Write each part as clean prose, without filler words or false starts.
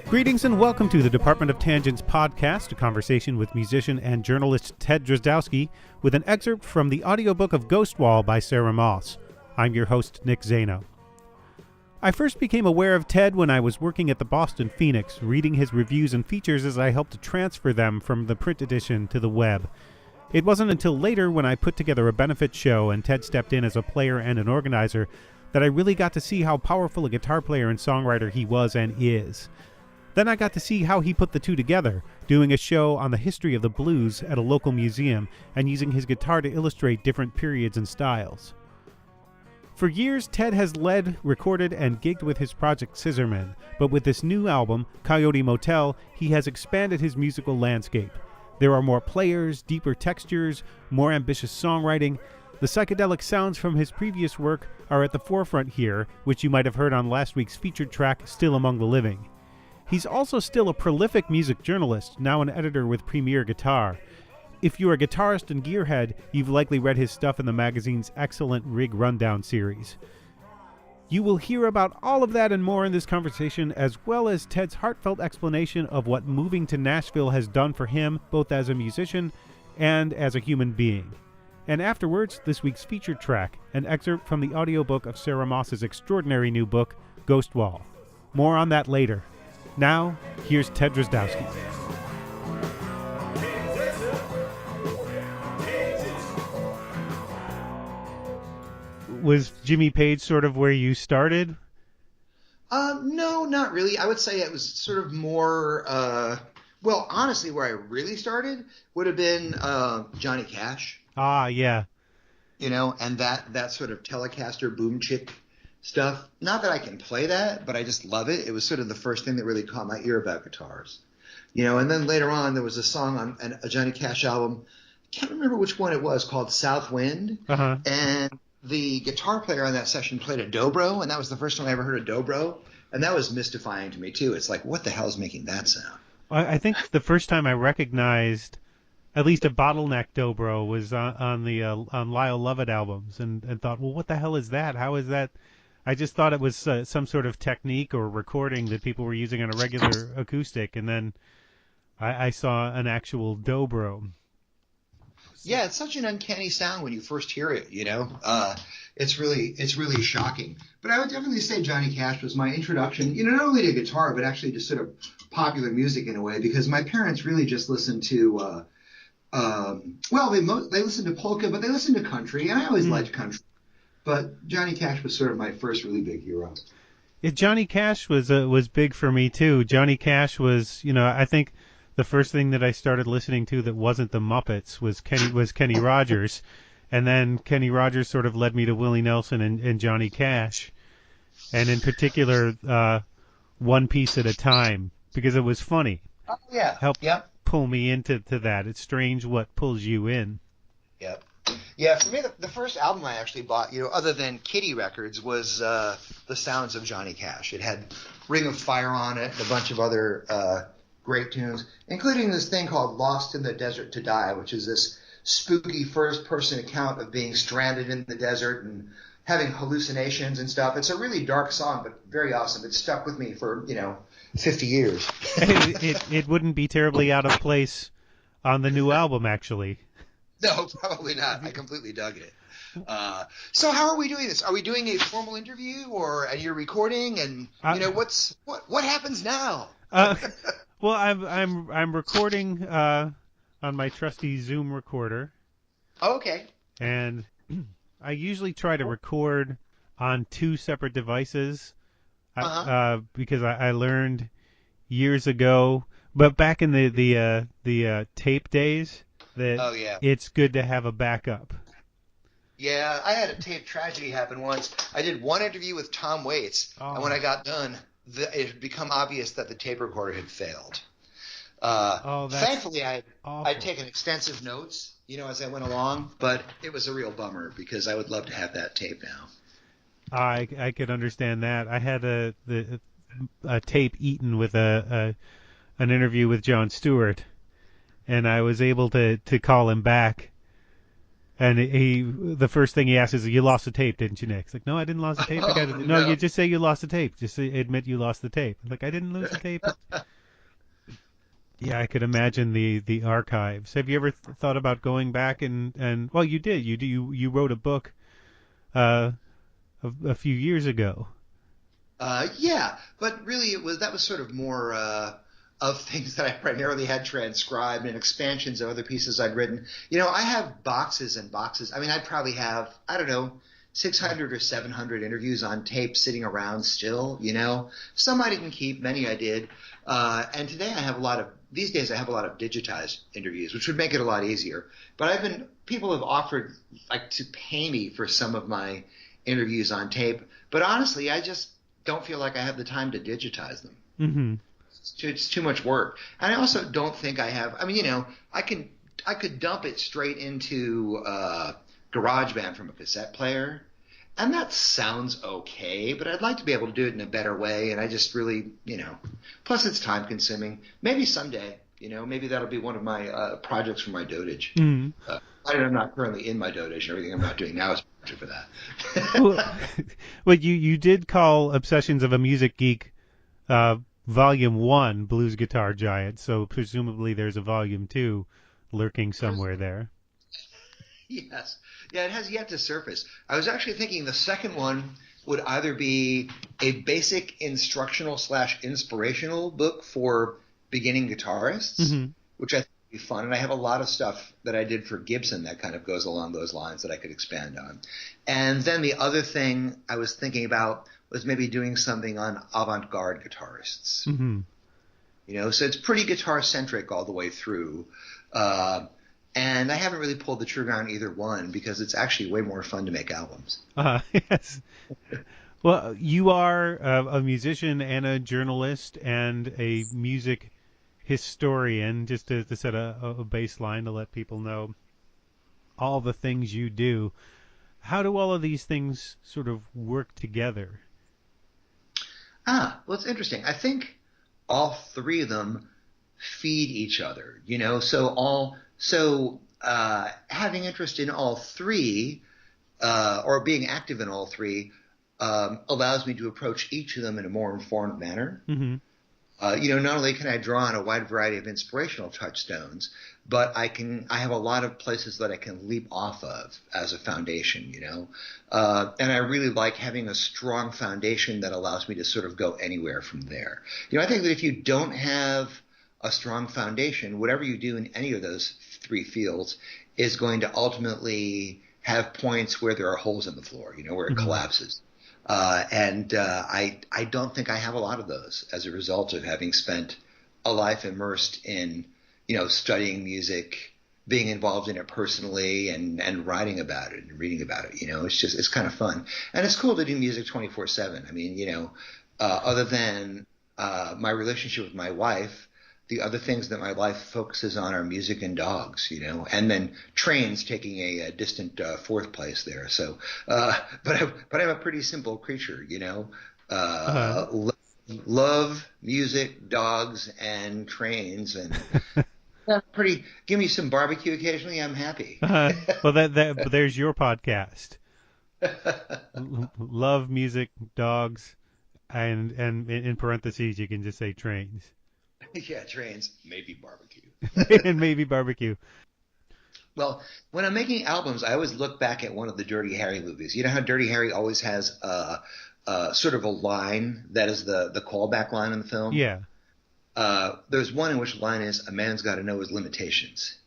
Greetings and welcome to the Department of Tangents podcast, a conversation with musician and journalist Ted Drozdowski with an excerpt from the audiobook of Ghostwall by Sarah Moss. I'm your host, Nick Zano. I first became aware of Ted when I was working at the Boston Phoenix, reading his reviews and features as I helped to transfer them from the print edition to the web. It wasn't until later when I put together a benefit show and Ted stepped in as a player and an organizer that I really got to see how powerful a guitar player and songwriter he was and is. Then I got to see how he put the two together, doing a show on the history of the blues at a local museum and using his guitar to illustrate different periods and styles. For years, Ted has led, recorded, and gigged with his project Scissormen, but with this new album, Coyote Motel, he has expanded his musical landscape. There are more players, deeper textures, more ambitious songwriting. The psychedelic sounds from his previous work are at the forefront here, which you might have heard on last week's featured track, Still Among the Living. He's also still a prolific music journalist, now an editor with Premier Guitar. If you're a guitarist and gearhead, you've likely read his stuff in the magazine's excellent Rig Rundown series. You will hear about all of that and more in this conversation, as well as Ted's heartfelt explanation of what moving to Nashville has done for him, both as a musician and as a human being. And afterwards, this week's featured track, an excerpt from the audiobook of Sarah Moss's extraordinary new book, Ghostwall. More on that later. Now, here's Ted Drozdowski. Was Jimmy Page sort of where you started? No, not really. I would say it was sort of more, well, honestly, where I really started would have been Johnny Cash. Ah, yeah. You know, and that sort of Telecaster boom chick stuff. Not that I can play that, but I just love it. It was sort of the first thing that really caught my ear about guitars. You know, and then later on there was a song on a Johnny Cash album. I can't remember which one it was, called South Wind. Uh-huh. And the guitar player on that session played a dobro, and that was the first time I ever heard a dobro. And that was mystifying to me, too. It's like, what the hell is making that sound? I think the first time I recognized at least a bottleneck dobro was on Lyle Lovett albums and thought, well, what the hell is that? How is that? I just thought it was some sort of technique or recording that people were using on a regular acoustic, and then I saw an actual dobro. Yeah, it's such an uncanny sound when you first hear it, you know. It's really shocking. But I would definitely say Johnny Cash was my introduction, you know, not only to guitar, but actually to sort of popular music in a way, because my parents really just listened to, they listened to polka, but they listened to country, and I always liked country. But Johnny Cash was sort of my first really big hero. Yeah, Johnny Cash was big for me too. Johnny Cash was, you know, I think the first thing that I started listening to that wasn't the Muppets was Kenny Rogers, and then Kenny Rogers sort of led me to Willie Nelson and Johnny Cash, and in particular, One Piece at a Time, because it was funny. Oh yeah, helped pull me into that. It's strange what pulls you in. Yep. Yeah, for me, the first album I actually bought, you know, other than Kitty Records, was The Sounds of Johnny Cash. It had Ring of Fire on it, and a bunch of other great tunes, including this thing called Lost in the Desert to Die, which is this spooky first-person account of being stranded in the desert and having hallucinations and stuff. It's a really dark song, but very awesome. It stuck with me for, 50 years. It wouldn't be terribly out of place on the new album, actually. No, probably not. I completely dug it. So how are we doing this? Are we doing a formal interview, or are you recording? And what happens now? Well, I'm recording on my trusty Zoom recorder. Oh, okay. And I usually try to record on two separate devices because I learned years ago, but back in the tape days, that it's good to have a backup. Yeah, I had a tape tragedy happen once. I did one interview with Tom Waits, and when I got done, it had become obvious that the tape recorder had failed. Thankfully, I'd taken extensive notes, as I went along, but it was a real bummer because I would love to have that tape now. I could understand that. I had a tape eaten with an interview with Jon Stewart, and I was able to call him back And the first thing he asks is, "You lost the tape, didn't you, Nick?" It's like, "No, I didn't lose the tape. I got it." No, you just say you lost the tape. Just admit you lost the tape. Like, I didn't lose the tape. Yeah, I could imagine the archives. Have you ever thought about going back and well, you did. You wrote a book a few years ago. Yeah, but really that was sort of more of things that I primarily had transcribed and expansions of other pieces I'd written. I have boxes and boxes. I mean, I'd probably have, I don't know, 600 or 700 interviews on tape sitting around still, Some I didn't keep, many I did. And today these days I have a lot of digitized interviews, which would make it a lot easier. But people have offered to pay me for some of my interviews on tape. But honestly, I just don't feel like I have the time to digitize them. Mm-hmm. It's too much work. And I also don't think I have, I could dump it straight into GarageBand from a cassette player. And that sounds okay, but I'd like to be able to do it in a better way. And I just really, plus it's time consuming. Maybe someday, maybe that'll be one of my projects for my dotage. Mm-hmm. I'm not currently in my dotage. Everything I'm not doing now is for that. Well, you did call Obsessions of a Music Geek Volume 1 Blues Guitar Giant, so presumably there's a Volume 2 lurking somewhere there. Yes. Yeah, it has yet to surface. I was actually thinking the second one would either be a basic instructional / inspirational book for beginning guitarists, mm-hmm. which I think would be fun. And I have a lot of stuff that I did for Gibson that kind of goes along those lines that I could expand on. And then the other thing I was thinking about was maybe doing something on avant-garde guitarists. Mm-hmm. So it's pretty guitar-centric all the way through. And I haven't really pulled the trigger on either one because it's actually way more fun to make albums. Yes. Well, you are a musician and a journalist and a music historian, just to set a baseline to let people know all the things you do. How do all of these things sort of work together? Well, it's interesting. I think all three of them feed each other, So having interest in all three, or being active in all three, allows me to approach each of them in a more informed manner. Mm-hmm. Not only can I draw on a wide variety of inspirational touchstones, but I have a lot of places that I can leap off of as a foundation, and I really like having a strong foundation that allows me to sort of go anywhere from there. I think that if you don't have a strong foundation, whatever you do in any of those three fields is going to ultimately have points where there are holes in the floor, where it mm-hmm. collapses. And I don't think I have a lot of those as a result of having spent a life immersed in, studying music, being involved in it personally and writing about it and reading about it. It's kind of fun. And it's cool to do music 24/7. I mean, other than my relationship with my wife, the other things that my life focuses on are music and dogs, and then trains taking a distant fourth place there. So, but I'm a pretty simple creature, uh-huh. Love music, dogs, and trains, and give me some barbecue occasionally, I'm happy. Well, but there's your podcast. Love music, dogs, and in parentheses you can just say trains. Yeah, trains, maybe barbecue. And maybe barbecue. Well, when I'm making albums, I always look back at one of the Dirty Harry movies. You know how Dirty Harry always has sort of a line that is the callback line in the film? Yeah. There's one in which the line is, "A man's got to know his limitations."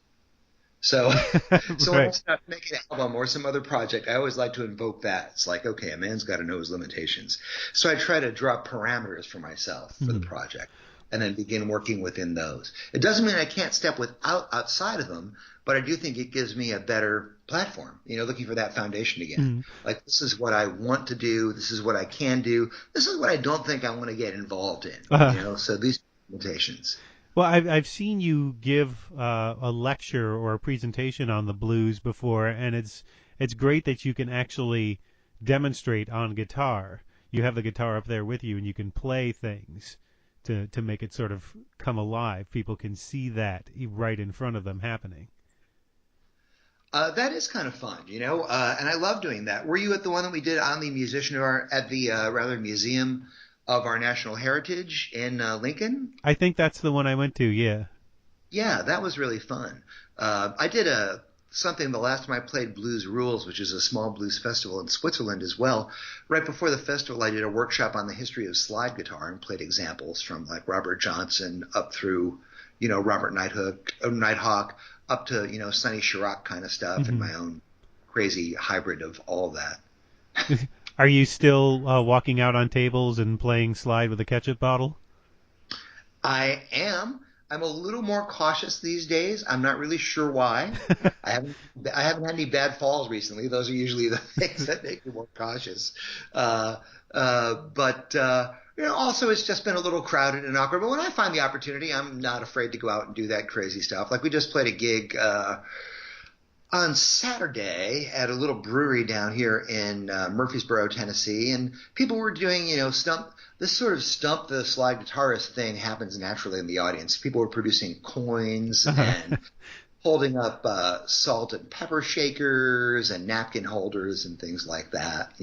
So, right. When I start making an album or some other project, I always like to invoke that. It's like, okay, a man's got to know his limitations. So I try to draw parameters for myself for the project, and then begin working within those. It doesn't mean I can't step outside of them, but I do think it gives me a better platform, looking for that foundation again. Mm-hmm. Like, this is what I want to do. This is what I can do. This is what I don't think I want to get involved in, so these limitations. Well, I've seen you give a lecture or a presentation on the blues before, and it's great that you can actually demonstrate on guitar. You have the guitar up there with you, and you can play things to make it sort of come alive. People can see that right in front of them happening. That is kind of fun, and I love doing that. Were you at the one that we did on the Museum of our National Heritage in Lincoln? I think that's the one I went to, yeah. Yeah, that was really fun. I did something the last time I played Blues Rules, which is a small blues festival in Switzerland as well. Right before the festival, I did a workshop on the history of slide guitar and played examples from like Robert Johnson up through, Robert Nighthawk up to, Sonny Chirac kind of stuff, and my own crazy hybrid of all of that. Are you still walking out on tables and playing slide with a ketchup bottle? I am. I'm a little more cautious these days. I'm not really sure why. I haven't had any bad falls recently. Those are usually the things that make me more cautious. But also it's just been a little crowded and awkward. But when I find the opportunity, I'm not afraid to go out and do that crazy stuff. Like we just played a gig on Saturday at a little brewery down here in Murfreesboro, Tennessee, and people were doing, this sort of stump the slide guitarist thing happens naturally in the audience. People were producing coins and holding up salt and pepper shakers and napkin holders and things like that,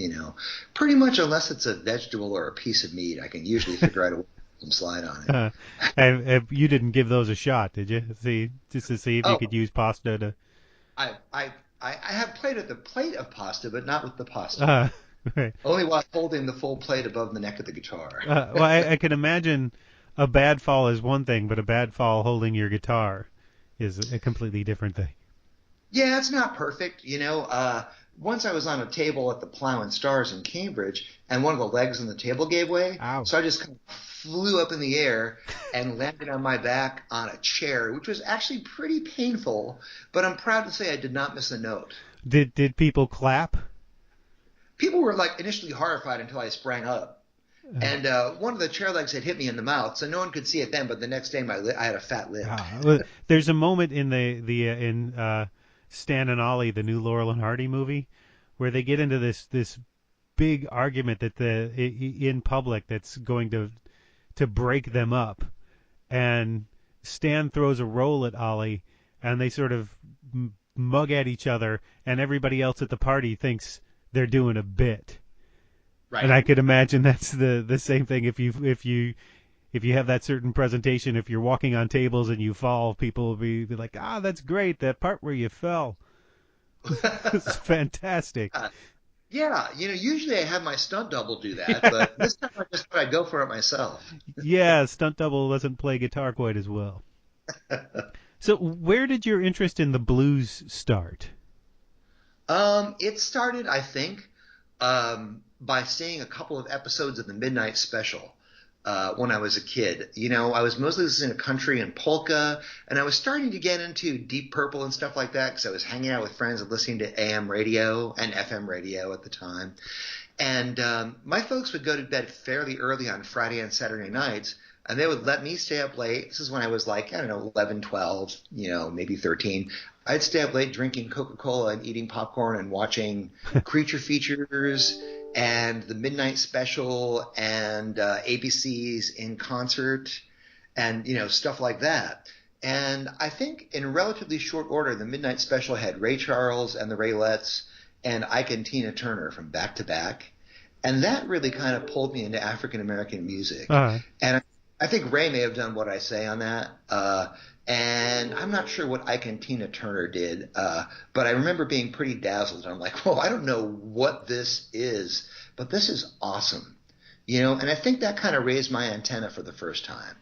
Pretty much unless it's a vegetable or a piece of meat, I can usually figure out a way to slide on it. You didn't give those a shot, did you? Just to see if you could use pasta to... I have played at the plate of pasta, but not with the pasta. Right. Only while holding the full plate above the neck of the guitar. Well, I can imagine a bad fall is one thing, but a bad fall holding your guitar is a completely different thing. Yeah, it's not perfect. Once I was on a table at the Plough and Stars in Cambridge, and one of the legs on the table gave way. Ow. So I just kind of flew up in the air and landed on my back on a chair, which was actually pretty painful, but I'm proud to say I did not miss a note. Did people clap? People were initially horrified until I sprang up. And one of the chair legs had hit me in the mouth, so no one could see it then, but the next day I had a fat lip. Well, there's a moment in in Stan and Ollie, the new Laurel and Hardy movie, where they get into this big argument that in public that's going to break them up, and Stan throws a roll at Ollie, and they sort of mug at each other, and everybody else at the party thinks they're doing a bit. Right. And I could imagine that's the same thing if you have that certain presentation. If you're walking on tables and you fall, people will be like, that's great, that part where you fell. It's fantastic. Yeah, usually I have my stunt double do that, but this time I just thought I'd go for it myself. Yeah, stunt double doesn't play guitar quite as well. So where did your interest in the blues start? It started, I think, by seeing a couple of episodes of the Midnight Special when I was a kid. I was mostly listening to country and polka, and I was starting to get into Deep Purple and stuff like that because I was hanging out with friends and listening to AM radio and FM radio at the time. And my folks would go to bed fairly early on Friday and Saturday nights, and they would let me stay up late. This is when I was 11, 12, maybe 13. I'd stay up late drinking Coca-Cola and eating popcorn and watching Creature Features and the Midnight Special and ABC's In Concert and, stuff like that. And I think in relatively short order, the Midnight Special had Ray Charles and the Raylettes and Ike and Tina Turner from back to back. And that really kind of pulled me into African-American music. Uh-huh. And I think Ray may have done What I Say on that. And I'm not sure what Ike and Tina Turner did, but I remember being pretty dazzled. I'm like, I don't know what this is, but this is awesome. And I think that kind of raised my antenna for the first time.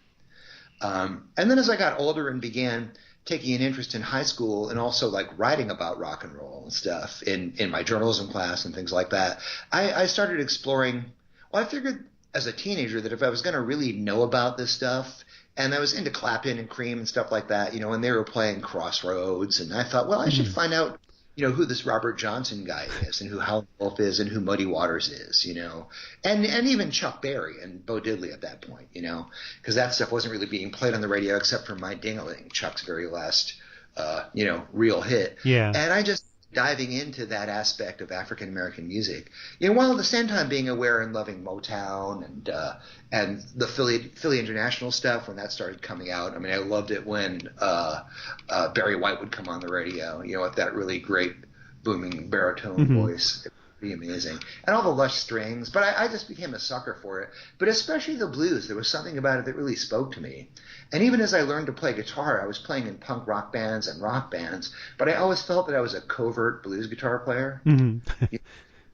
And then as I got older and began taking an interest in high school and also writing about rock and roll and stuff in my journalism class and things like that, I started exploring. Well, I figured as a teenager that if I was going to really know about this stuff, and I was into Clapton and Cream and stuff like that, and they were playing Crossroads, and I thought, I should find out, who this Robert Johnson guy is and who Howlin' Wolf is and who Muddy Waters is, and even Chuck Berry and Bo Diddley at that point, because that stuff wasn't really being played on the radio except for My Ding-a-Ling, Chuck's very last, real hit. Yeah. And I just diving into that aspect of African American music, while at the same time being aware and loving Motown and the Philly International stuff when that started coming out. I mean, I loved it when Barry White would come on the radio, with that really great booming baritone voice. It would be amazing, and all the lush strings. But I just became a sucker for it. But especially the blues, there was something about it that really spoke to me. And even as I learned to play guitar, I was playing in punk rock bands and rock bands, but I always felt that I was a covert blues guitar player.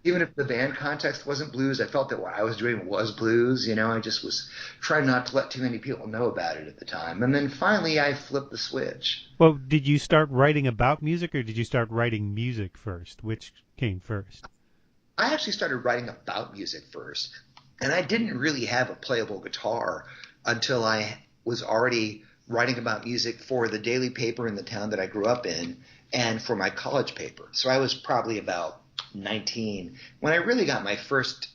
Even if the band context wasn't blues, I felt that what I was doing was blues. I just was trying not to let too many people know about it at the time. And then finally I flipped the switch. Well, did you start writing about music, or did you start writing music first? Which came first? I actually started writing about music first, and I didn't really have a playable guitar until I was already writing about music for the daily paper in the town that I grew up in and for my college paper. So I was probably about 19 when I really got my first,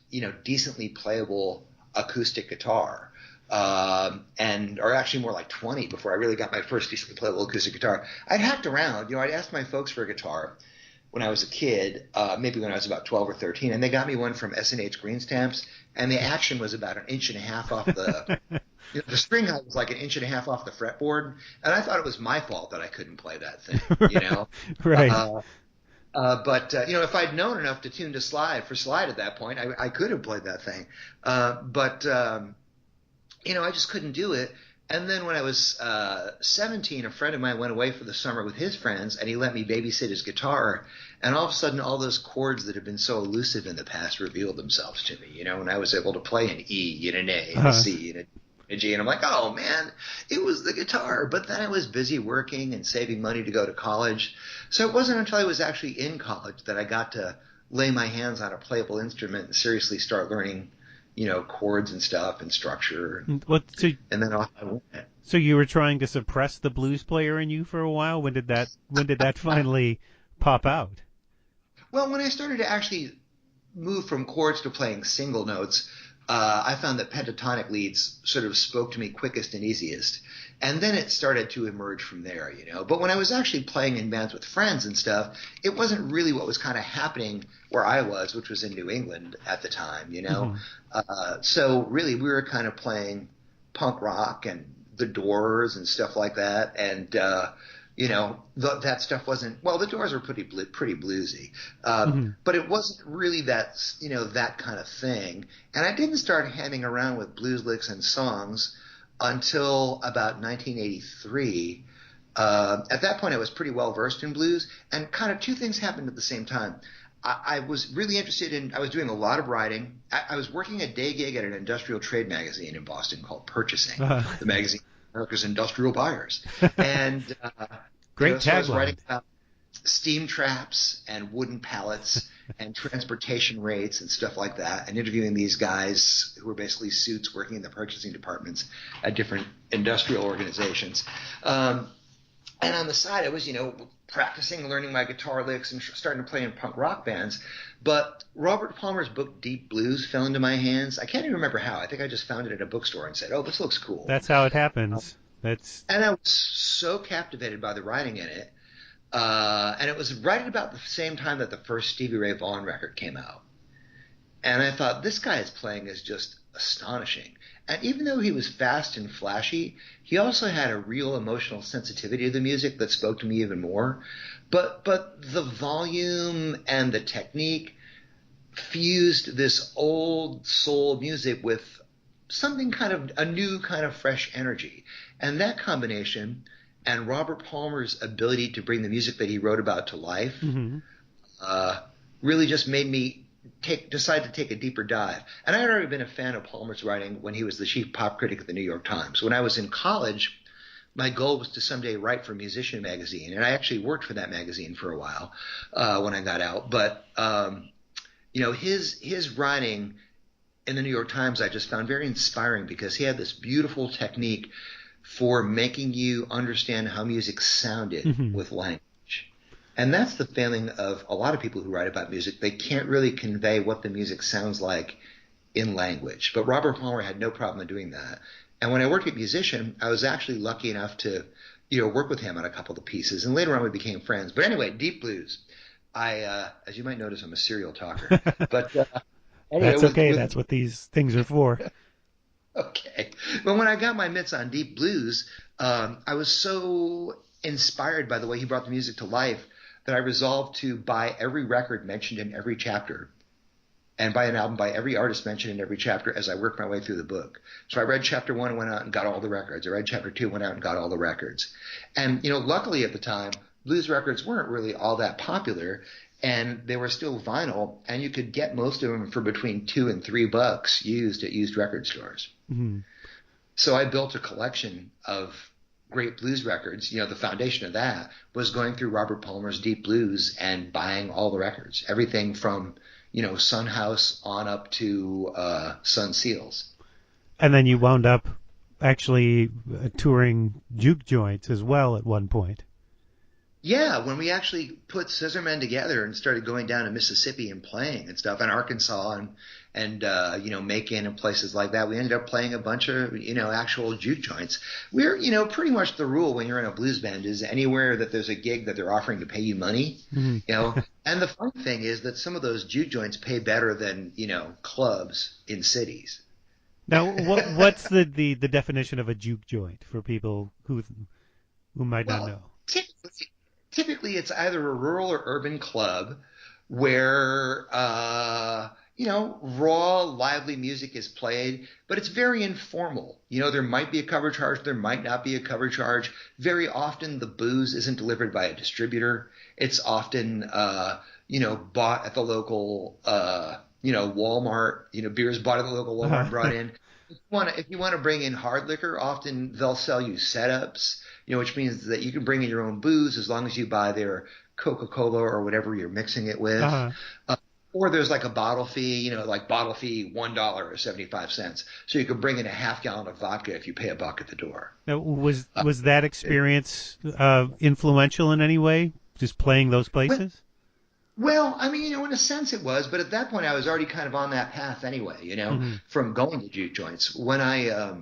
decently playable acoustic guitar. Or actually more like 20 before I really got my first decently playable acoustic guitar. I'd hacked around, I'd asked my folks for a guitar when I was a kid, maybe when I was about 12 or 13, and they got me one from S&H Green Stamps, and the action was about 1.5 inches off the the string height was like 1.5 inches off the fretboard, and I thought it was my fault that I couldn't play that thing, Right. But if I'd known enough to tune to slide at that point, I could have played that thing. But I just couldn't do it. And then when I was 17, a friend of mine went away for the summer with his friends, and he let me babysit his guitar. And all of a sudden, all those chords that had been so elusive in the past revealed themselves to me, and I was able to play an E and an A and a C and a G. And I'm like, oh, man, it was the guitar. But then I was busy working and saving money to go to college. So it wasn't until I was actually in college that I got to lay my hands on a playable instrument and seriously start learning chords and stuff and structure. And then off I went. So you were trying to suppress the blues player in you for a while? When did that finally pop out? Well, when I started to actually move from chords to playing single notes, I found that pentatonic leads sort of spoke to me quickest and easiest. And then it started to emerge from there, But when I was actually playing in bands with friends and stuff, it wasn't really what was kind of happening where I was, which was in New England at the time, So really we were kind of playing punk rock and the Doors and stuff like that. And, that stuff wasn't – well, the Doors were pretty bluesy. But it wasn't really that, that kind of thing. And I didn't start hanging around with blues licks and songs until about 1983. At that point, I was pretty well versed in blues, and kind of two things happened at the same time. I was really interested in – I was doing a lot of writing. I was working a day gig at an industrial trade magazine in Boston called Purchasing, the magazine America's Industrial Buyers. And great so I was tagline. writing about steam traps and wooden pallets and transportation rates and stuff like that, and interviewing these guys who were basically suits working in the purchasing departments at different industrial organizations. And on the side, I was, practicing, learning my guitar licks and starting to play in punk rock bands. But Robert Palmer's book, Deep Blues, fell into my hands. I can't even remember how. I think I just found it at a bookstore and said, oh, this looks cool. That's how it happens. And I was so captivated by the writing in it. And it was right about the same time that the first Stevie Ray Vaughan record came out. And I thought, this guy's playing is just astonishing. And even though he was fast and flashy, he also had a real emotional sensitivity to the music that spoke to me even more. But the volume and the technique fused this old soul music with something kind of a new kind of fresh energy. And that combination and Robert Palmer's ability to bring the music that he wrote about to life really just made me decide to take a deeper dive. And I had already been a fan of Palmer's writing when he was the chief pop critic at the New York Times. When I was in college, my goal was to someday write for Musician magazine, and I actually worked for that magazine for a while when I got out. But his writing in the New York Times I just found very inspiring because he had this beautiful technique for making you understand how music sounded with language. And that's the failing of a lot of people who write about music. They can't really convey what the music sounds like in language. But Robert Palmer had no problem in doing that. And when I worked at Musician, I was actually lucky enough to, work with him on a couple of the pieces. And later on we became friends. But anyway, Deep Blues. As you might notice, I'm a serial talker. But anyway, That's okay. That's what these things are for. Okay. But when I got my mitts on Deep Blues, I was so inspired by the way he brought the music to life that I resolved to buy every record mentioned in every chapter and buy an album by every artist mentioned in every chapter as I worked my way through the book. So I read chapter 1 and went out and got all the records. I read chapter 2 and went out and got all the records. And, luckily at the time, blues records weren't really all that popular, and they were still vinyl, and you could get most of them for between $2 and $3 used at used record stores. Mm-hmm. So I built a collection of great blues records. The foundation of that was going through Robert Palmer's Deep Blues and buying all the records, everything from Sun House on up to Sun Seals. And then you wound up actually touring juke joints as well at one point. Yeah, when we actually put Scissormen together and started going down to Mississippi and playing and stuff, and Arkansas and Macon and places like that, we ended up playing a bunch of actual juke joints. We're pretty much the rule when you're in a blues band is anywhere that there's a gig that they're offering to pay you money, Mm-hmm. And the fun thing is that some of those juke joints pay better than clubs in cities. Now, what's the definition of a juke joint for people who might not know? Typically, it's either a rural or urban club where, raw, lively music is played, but it's very informal. There might be a cover charge, there might not be a cover charge. Very often, the booze isn't delivered by a distributor. It's often, bought at the local, Walmart. Beers bought at the local Walmart, brought in. If you want to bring in hard liquor, often they'll sell you setups, which means that you can bring in your own booze as long as you buy their Coca-Cola or whatever you're mixing it with. Uh-huh. Or there's like a bottle fee, like bottle fee $1.75. So you can bring in a half gallon of vodka if you pay $1 at the door. Now, was that experience influential in any way, just playing those places? Well, in a sense it was, but at that point I was already kind of on that path anyway, Mm-hmm. from going to juke joints. When I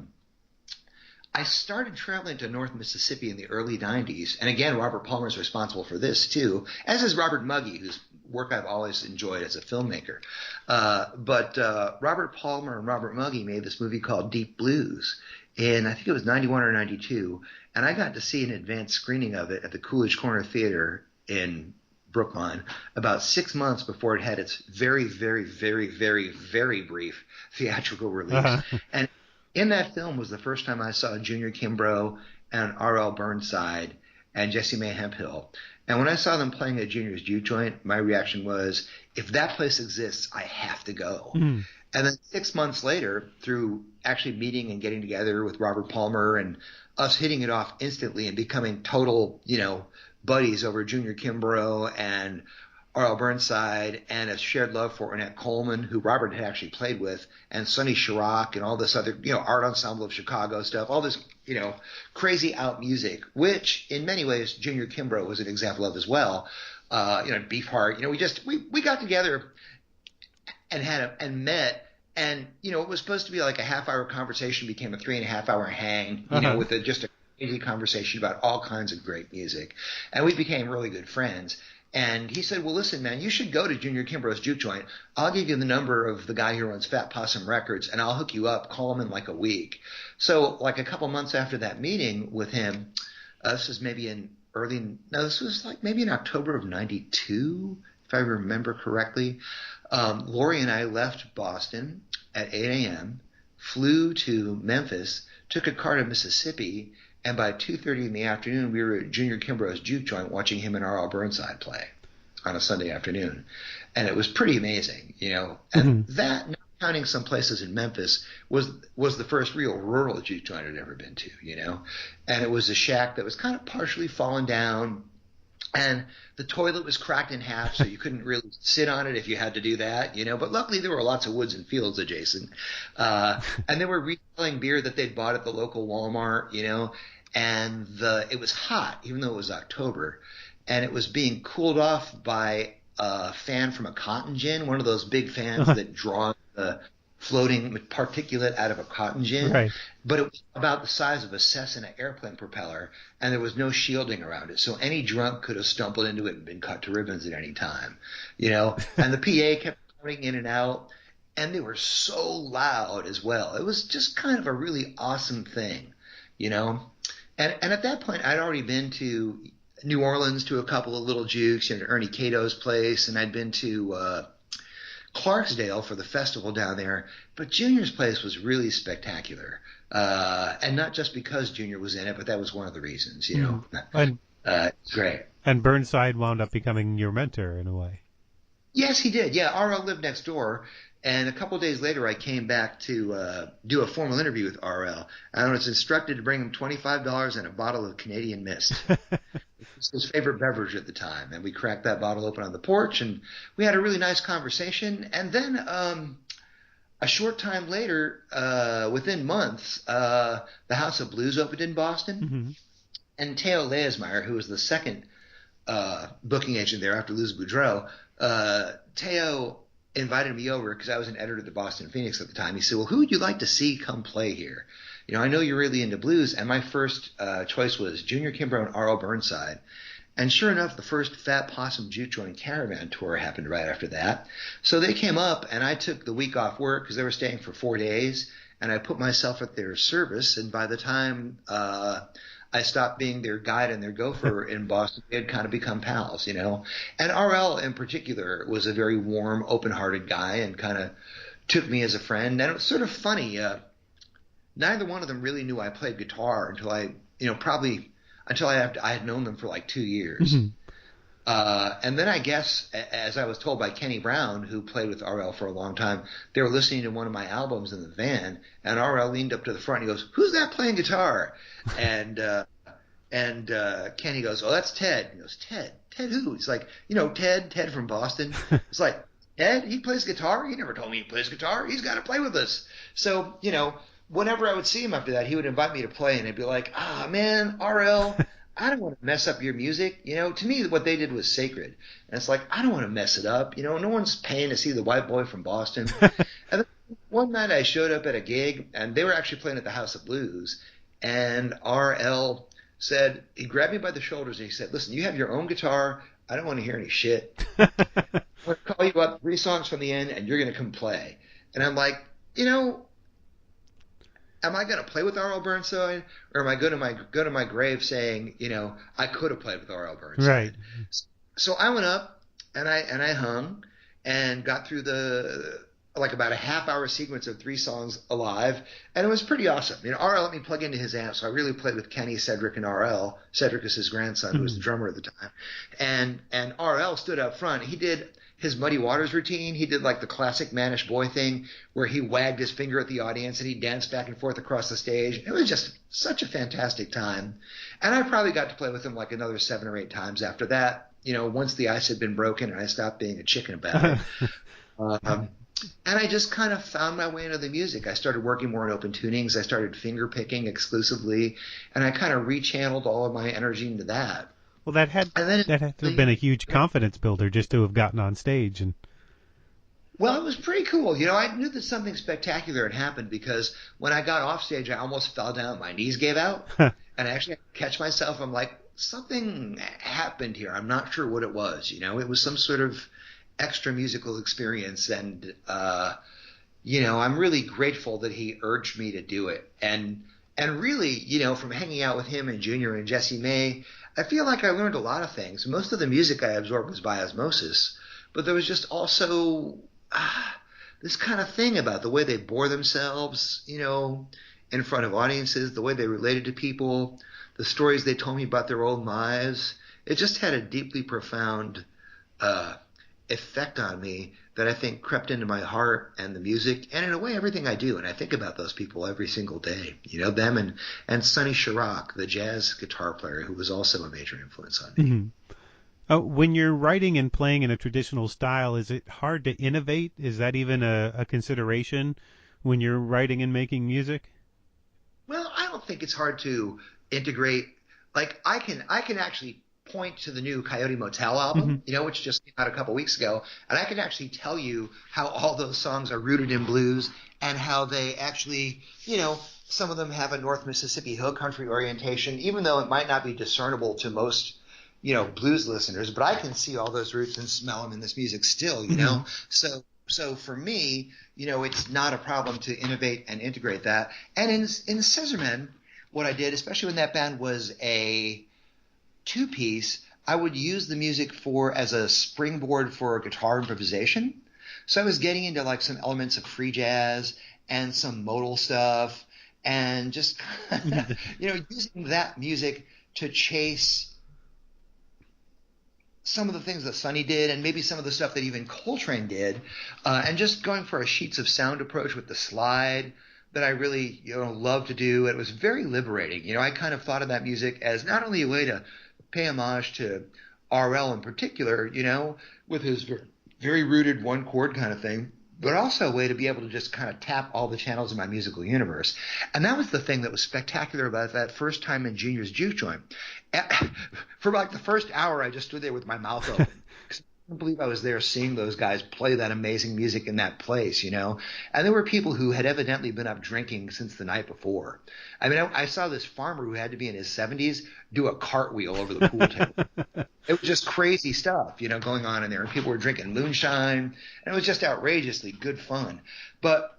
started traveling to North Mississippi in the early 90s, and again, Robert Palmer is responsible for this too, as is Robert Muggy, whose work I've always enjoyed as a filmmaker. But Robert Palmer and Robert Muggy made this movie called Deep Blues, and I think it was 91 or 92, and I got to see an advanced screening of it at the Coolidge Corner Theater in Brookline about 6 months before it had its very, very, very, very, very brief theatrical release. Uh-huh. And in that film was the first time I saw Junior Kimbrough and R.L. Burnside and Jesse May Hemphill. And when I saw them playing at Junior's Juke Joint, my reaction was, if that place exists, I have to go. Mm. And then 6 months later, through actually meeting and getting together with Robert Palmer and us hitting it off instantly and becoming total, buddies over Junior Kimbrough and R.L. Burnside and a shared love for Ornette Coleman, who Robert had actually played with, and Sonny Chirac and all this other, art ensemble of Chicago stuff, all this, crazy out music, which in many ways Junior Kimbrough was an example of as well. Beefheart, we got together and met, and, it was supposed to be like a half-hour conversation became a 3.5-hour hang, Uh-huh. with just a crazy conversation about all kinds of great music. And we became really good friends. And he said, well, listen, man, you should go to Junior Kimbrough's Juke Joint. I'll give you the number of the guy who runs Fat Possum Records, and I'll hook you up. Call him in like a week. So like a couple months after that meeting with him, this was maybe this was like maybe in October of 92, if I remember correctly. Lori and I left Boston at 8 a.m., flew to Memphis, took a car to Mississippi, and by 2:30 in the afternoon, we were at Junior Kimbrough's Juke Joint watching him and R.L. Burnside play on a Sunday afternoon. And it was pretty amazing, And Mm-hmm. that, not counting some places in Memphis, was the first real rural juke joint I'd ever been to, And it was a shack that was kind of partially fallen down. And the toilet was cracked in half, so you couldn't really sit on it if you had to do that, But luckily there were lots of woods and fields adjacent. And they were retailing beer that they'd bought at the local Walmart, And it was hot, even though it was October. And it was being cooled off by a fan from a cotton gin, one of those big fans that draw the floating particulate out of a cotton gin, Right. but it was about the size of a Cessna airplane propeller, and there was no shielding around it. So any drunk could have stumbled into it and been cut to ribbons at any time, and the PA kept coming in and out, and they were so loud as well. It was just kind of a really awesome thing, And at that point, I'd already been to New Orleans to a couple of little jukes, to Ernie Cato's place, and I'd been to Clarksdale for the festival down there. But Junior's place was really spectacular, and not just because Junior was in it, but that was one of the reasons. And It's great. And Burnside wound up becoming your mentor in a way. Yes, he did. Yeah, RL lived next door. And a couple of days later, I came back to do a formal interview with RL. I was instructed to bring him $25 and a bottle of Canadian Mist. It was his favorite beverage at the time. And we cracked that bottle open on the porch, and we had a really nice conversation. And then a short time later, within months, the House of Blues opened in Boston. Mm-hmm. And Theo Leesmeyer, who was the second booking agent there after Luz Boudreau, Theo invited me over because I was an editor at the Boston Phoenix at the time. He said, well, who would you like to see come play here? I know you're really into blues. And my first choice was Junior Kimbrough and R.L. Burnside. And sure enough, the first Fat Possum Juke Joint Caravan tour happened right after that. So they came up, and I took the week off work because they were staying for 4 days. And I put myself at their service. And by the time I stopped being their guide and their gopher in Boston, we had kind of become pals, And RL in particular was a very warm, open-hearted guy and kind of took me as a friend. And it was sort of funny. Neither one of them really knew I played guitar until I had known them for like 2 years. Mm-hmm. And then I guess, as I was told by Kenny Brown, who played with RL for a long time, they were listening to one of my albums in the van, and RL leaned up to the front and he goes, who's that playing guitar? And Kenny goes, oh, that's Ted. He goes, Ted who? He's like, Ted from Boston. It's like, Ted, he plays guitar? He never told me he plays guitar. He's got to play with us. So, whenever I would see him after that, he would invite me to play, and I'd be like, man, RL, I don't want to mess up your music. To me, what they did was sacred. And it's like, I don't want to mess it up. No one's paying to see the white boy from Boston. And then one night I showed up at a gig, and they were actually playing at the House of Blues. And RL said, he grabbed me by the shoulders, and he said, listen, you have your own guitar. I don't want to hear any shit. I'm going to call you up 3 songs from the end, and you're going to come play. And I'm like, am I going to play with R.L. Burnside, or am I going to go to my grave saying, I could have played with R.L. Burnside? Right. So I went up and I hung and got through about a half-hour sequence of 3 songs alive, and it was pretty awesome. R.L. let me plug into his amp, so I really played with Kenny, Cedric, and R.L. Cedric is his grandson, who was the drummer at the time, and R.L. stood up front. He did his Muddy Waters routine. He did like the classic Mannish Boy thing where he wagged his finger at the audience and he danced back and forth across the stage. It was just such a fantastic time. And I probably got to play with him like another 7 or 8 times after that, once the ice had been broken and I stopped being a chicken about it. And I just kind of found my way into the music. I started working more in open tunings. I started finger picking exclusively, and I kind of rechanneled all of my energy into that. Well, that had to have been a huge confidence builder just to have gotten on stage. Well, it was pretty cool. I knew that something spectacular had happened because when I got off stage, I almost fell down. My knees gave out, and I actually had to catch myself. I'm like, something happened here. I'm not sure what it was. It was some sort of extra musical experience, and I'm really grateful that he urged me to do it. And really, from hanging out with him and Junior and Jesse May, I feel like I learned a lot of things. Most of the music I absorbed was by osmosis, but there was just also this kind of thing about the way they bore themselves, in front of audiences, the way they related to people, the stories they told me about their own lives. It just had a deeply profound effect on me that I think crept into my heart and the music, and in a way everything I do. And I think about those people every single day, them and Sonny Chirac, the jazz guitar player, who was also a major influence on me. Mm-hmm. When you're writing and playing in a traditional style, is it hard to innovate? Is that even a consideration when you're writing and making music? Well, I don't think it's hard to integrate. Like I can actually point to the new Coyote Motel album, which just came out a couple weeks ago, and I can actually tell you how all those songs are rooted in blues and how they actually, some of them have a North Mississippi hill country orientation, even though it might not be discernible to most, blues listeners. But I can see all those roots and smell them in this music still, So for me, it's not a problem to innovate and integrate that. And in Scissormen, what I did, especially when that band was a two-piece, I would use the music as a springboard for guitar improvisation. So I was getting into like some elements of free jazz and some modal stuff, and just using that music to chase some of the things that Sonny did, and maybe some of the stuff that even Coltrane did, and just going for a sheets of sound approach with the slide that I really love to do. It was very liberating. I kind of thought of that music as not only a way to pay homage to RL in particular, with his very rooted one chord kind of thing, but also a way to be able to just kind of tap all the channels in my musical universe. And that was the thing that was spectacular about that first time in Junior's Juke Joint. For like the first hour, I just stood there with my mouth open. I can't believe I was there seeing those guys play that amazing music in that place, And there were people who had evidently been up drinking since the night before. I mean, I saw this farmer who had to be in his 70s do a cartwheel over the pool table. It was just crazy stuff, going on in there. And people were drinking moonshine, and it was just outrageously good fun. But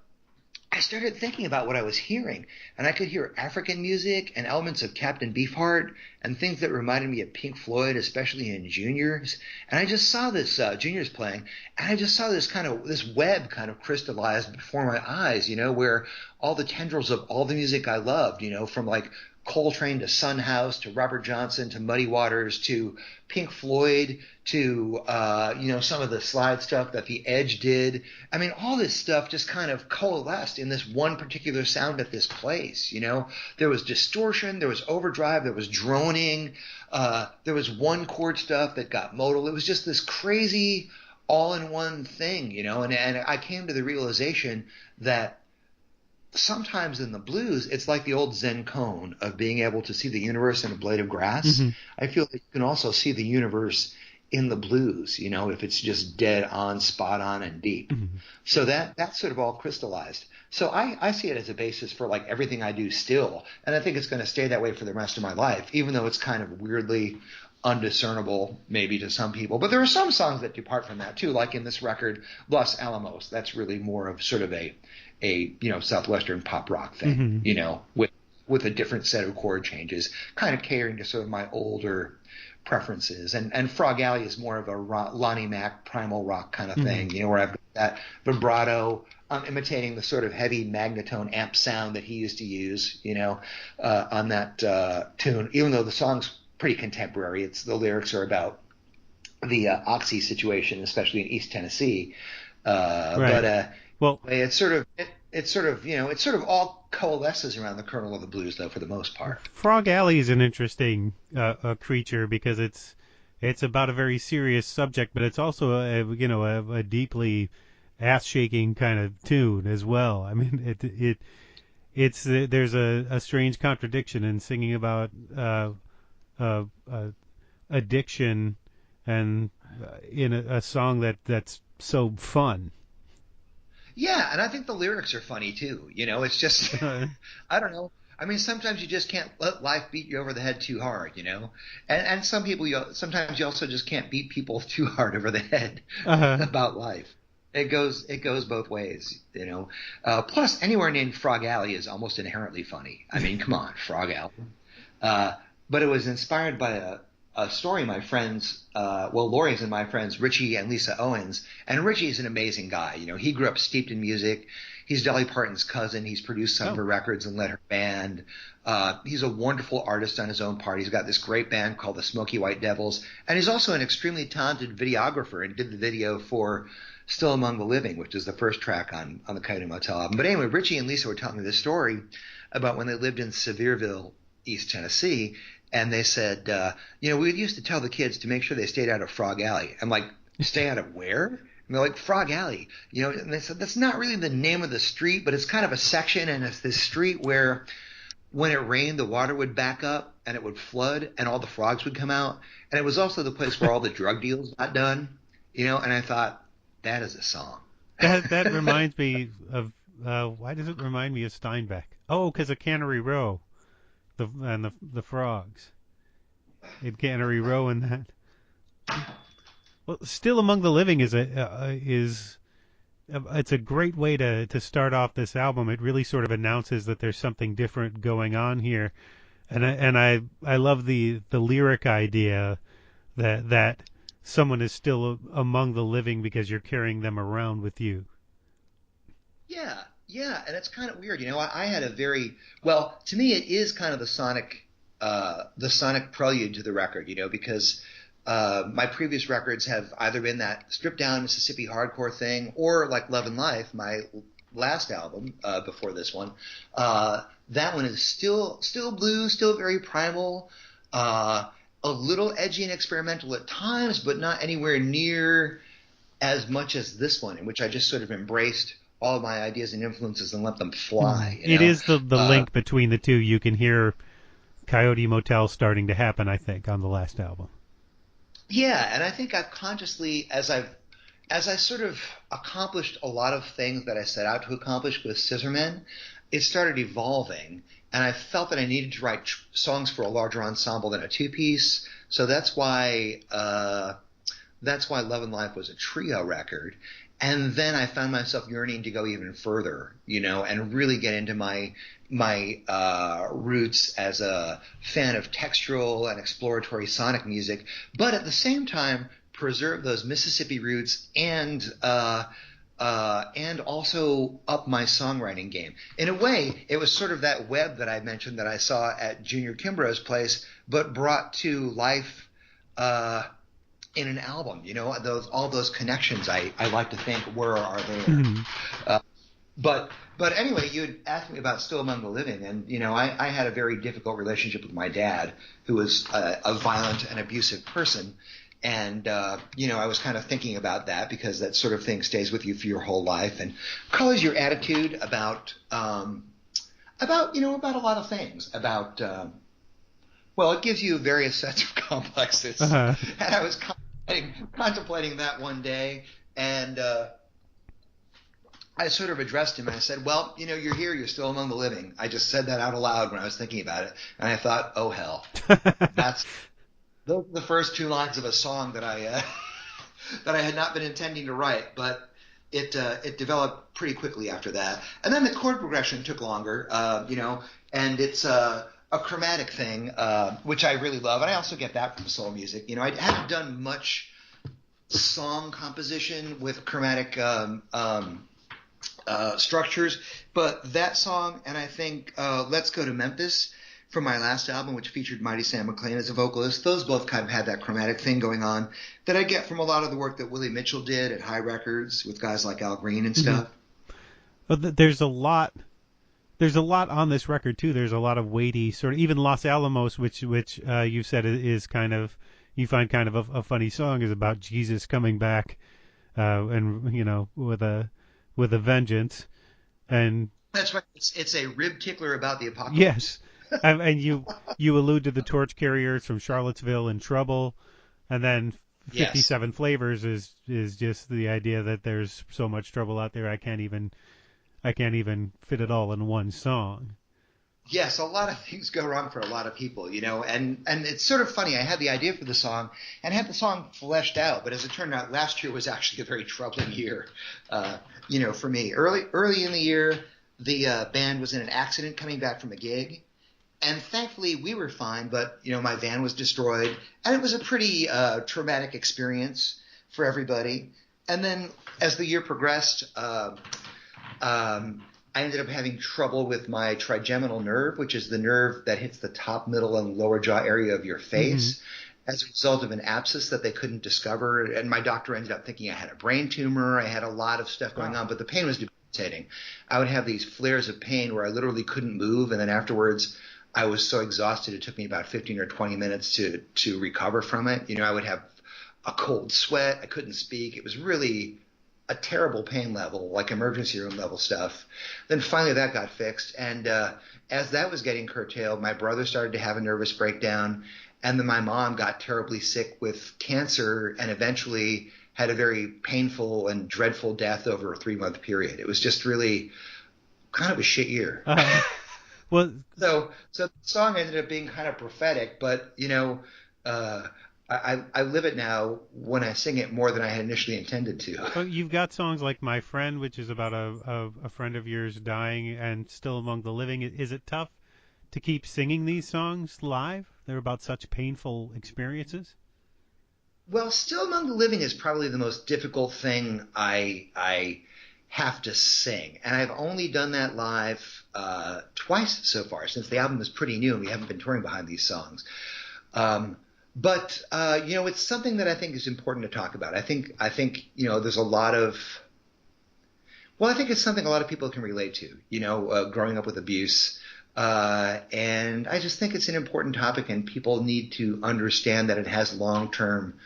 I started thinking about what I was hearing, and I could hear African music and elements of Captain Beefheart and things that reminded me of Pink Floyd, especially in Juniors. And I just saw this Juniors playing, and I just saw this web kind of crystallized before my eyes, where all the tendrils of all the music I loved, from like Coltrane to Son House to Robert Johnson to Muddy Waters to Pink Floyd to some of the slide stuff that The Edge did. I mean, all this stuff just kind of coalesced in this one particular sound at this place. There was distortion, there was overdrive, there was droning, there was one chord stuff that got modal. It was just this crazy all-in-one thing, and I came to the realization that sometimes in the blues, it's like the old Zen koan of being able to see the universe in a blade of grass. I feel that you can also see the universe in the blues, if it's just dead on, spot on, and deep. So that's sort of all crystallized. So I see it as a basis for like everything I do still, and I think it's going to stay that way for the rest of my life, even though it's kind of weirdly undiscernible maybe to some people. But there are some songs that depart from that too, like in this record, Los Alamos. That's really more of sort of a Southwestern pop rock thing, with a different set of chord changes, kind of catering to sort of my older preferences. And Frog Alley is more of a Lonnie Mack primal rock kind of thing, where I've got that vibrato, imitating the sort of heavy magnetone amp sound that he used to use, on that tune, even though the song's pretty contemporary. The lyrics are about the Oxy situation, especially in East Tennessee. Right. Well, it sort of all coalesces around the kernel of the blues, though, for the most part. Frog Alley is an interesting creature because it's about a very serious subject, but it's also a deeply ass-shaking kind of tune as well. I mean, there's a strange contradiction in singing about addiction and in a song that's so fun. Yeah, and I think the lyrics are funny too. It's just I don't know. I mean, sometimes you just can't let life beat you over the head too hard, And some people, sometimes you also just can't beat people too hard over the head about life. It goes both ways, Plus, anywhere named Frog Alley is almost inherently funny. I mean, come on, Frog Alley. But it was inspired by a story my friends, Lori's and my friends, Richie and Lisa Owens. And Richie's an amazing guy. He grew up steeped in music. He's Dolly Parton's cousin. He's produced some of her records and led her band. He's a wonderful artist on his own part. He's got this great band called the Smoky White Devils. And he's also an extremely talented videographer and did the video for Still Among the Living, which is the first track on the Coyote Motel album. But anyway, Richie and Lisa were telling me this story about when they lived in Sevierville, East Tennessee. And they said, we used to tell the kids to make sure they stayed out of Frog Alley. I'm like, stay out of where? And they're like, Frog Alley. And they said, that's not really the name of the street, but it's kind of a section, and it's this street where when it rained, the water would back up and it would flood and all the frogs would come out. And it was also the place where all the drug deals got done, and I thought, that is a song. That reminds me of, why does it remind me of Steinbeck? Oh, because of Cannery Row, the frogs. In Cannery Row and that. Well, Still Among the Living it's a great way to start off this album. It really sort of announces that there's something different going on here, and I love the lyric idea that someone is still among the living because you're carrying them around with you. Yeah, and it's kind of weird. I had a to me it is kind of the sonic prelude to the record, because my previous records have either been that stripped down Mississippi hardcore thing, or like Love and Life, my last album before this one. That one is still blues, still very primal, a little edgy and experimental at times, but not anywhere near as much as this one, in which I just sort of embraced all of my ideas and influences and let them fly. It is the link between the two. You can hear Coyote Motel starting to happen, I think, on the last album. Yeah, and I think I've consciously, as I sort of accomplished a lot of things that I set out to accomplish with Scissormen, it started evolving, and I felt that I needed to write songs for a larger ensemble than a two-piece. So that's why Love and Life was a trio record. And then I found myself yearning to go even further, and really get into my roots as a fan of textural and exploratory sonic music, but at the same time preserve those Mississippi roots and also up my songwriting game. In a way, it was sort of that web that I mentioned that I saw at Junior Kimbrough's place, but brought to life in an album. All those connections I like to think are there. Mm-hmm. But anyway, you had asked me about Still Among the Living, and I had a very difficult relationship with my dad, who was a violent and abusive person, and I was kind of thinking about that, because that sort of thing stays with you for your whole life and colors your attitude about a lot of things, it gives you various sets of complexes. Uh-huh. And I was contemplating that one day, and I sort of addressed him, and I said, well, you're here, you're still among the living. I just said that out aloud when I was thinking about it, and I thought, oh, hell. That's the first two lines of a song that I had not been intending to write, but it developed pretty quickly after that. And then the chord progression took longer, and it's a chromatic thing, which I really love, and I also get that from soul music. I haven't done much song composition with chromatic structures, but that song, and I think Let's Go to Memphis from my last album, which featured Mighty Sam McLean as a vocalist, those both kind of had that chromatic thing going on that I get from a lot of the work that Willie Mitchell did at High Records with guys like Al Green and stuff. But there's a lot on this record too. There's a lot of weighty sort of, even Los Alamos, which you said is kind of, you find kind of a funny song, is about Jesus coming back, and with a vengeance, and that's right. It's a rib tickler about the apocalypse. Yes, and you allude to the Torch Carriers from Charlottesville in Trouble, and then 57 Flavors is just the idea that there's so much trouble out there I can't even fit it all in one song. Yes, a lot of things go wrong for a lot of people, and it's sort of funny. I had the idea for the song and had the song fleshed out, but as it turned out, last year was actually a very troubling year, for me. Early in the year, the band was in an accident coming back from a gig, and thankfully we were fine, but, my van was destroyed, and it was a pretty traumatic experience for everybody. And then as the year progressed, I ended up having trouble with my trigeminal nerve, which is the nerve that hits the top, middle, and lower jaw area of your face, as a result of an abscess that they couldn't discover. And my doctor ended up thinking I had a brain tumor. I had a lot of stuff going on, but the pain was debilitating. I would have these flares of pain where I literally couldn't move, and then afterwards I was so exhausted it took me about 15 or 20 minutes to recover from it. I would have a cold sweat. I couldn't speak. It was really a terrible pain level, like emergency room level stuff. Then finally that got fixed. And as that was getting curtailed, my brother started to have a nervous breakdown. And then my mom got terribly sick with cancer and eventually had a very painful and dreadful death over a 3-month period. It was just really kind of a shit year. Well, so the song ended up being kind of prophetic, but, you know, I live it now when I sing it more than I had initially intended to. well, you've got songs like My Friend, which is about a friend of yours dying and still among the living. Is it tough to keep singing these songs live? They're about such painful experiences. Well, Still Among the Living is probably the most difficult thing I have to sing. And I've only done that live twice so far, since the album is pretty new and we haven't been touring behind these songs. But you know, it's something that I think is important to talk about. I think you know, there's a lot of – well, I think it's something a lot of people can relate to, you know, growing up with abuse. And I just think it's an important topic, and people need to understand that it has long-term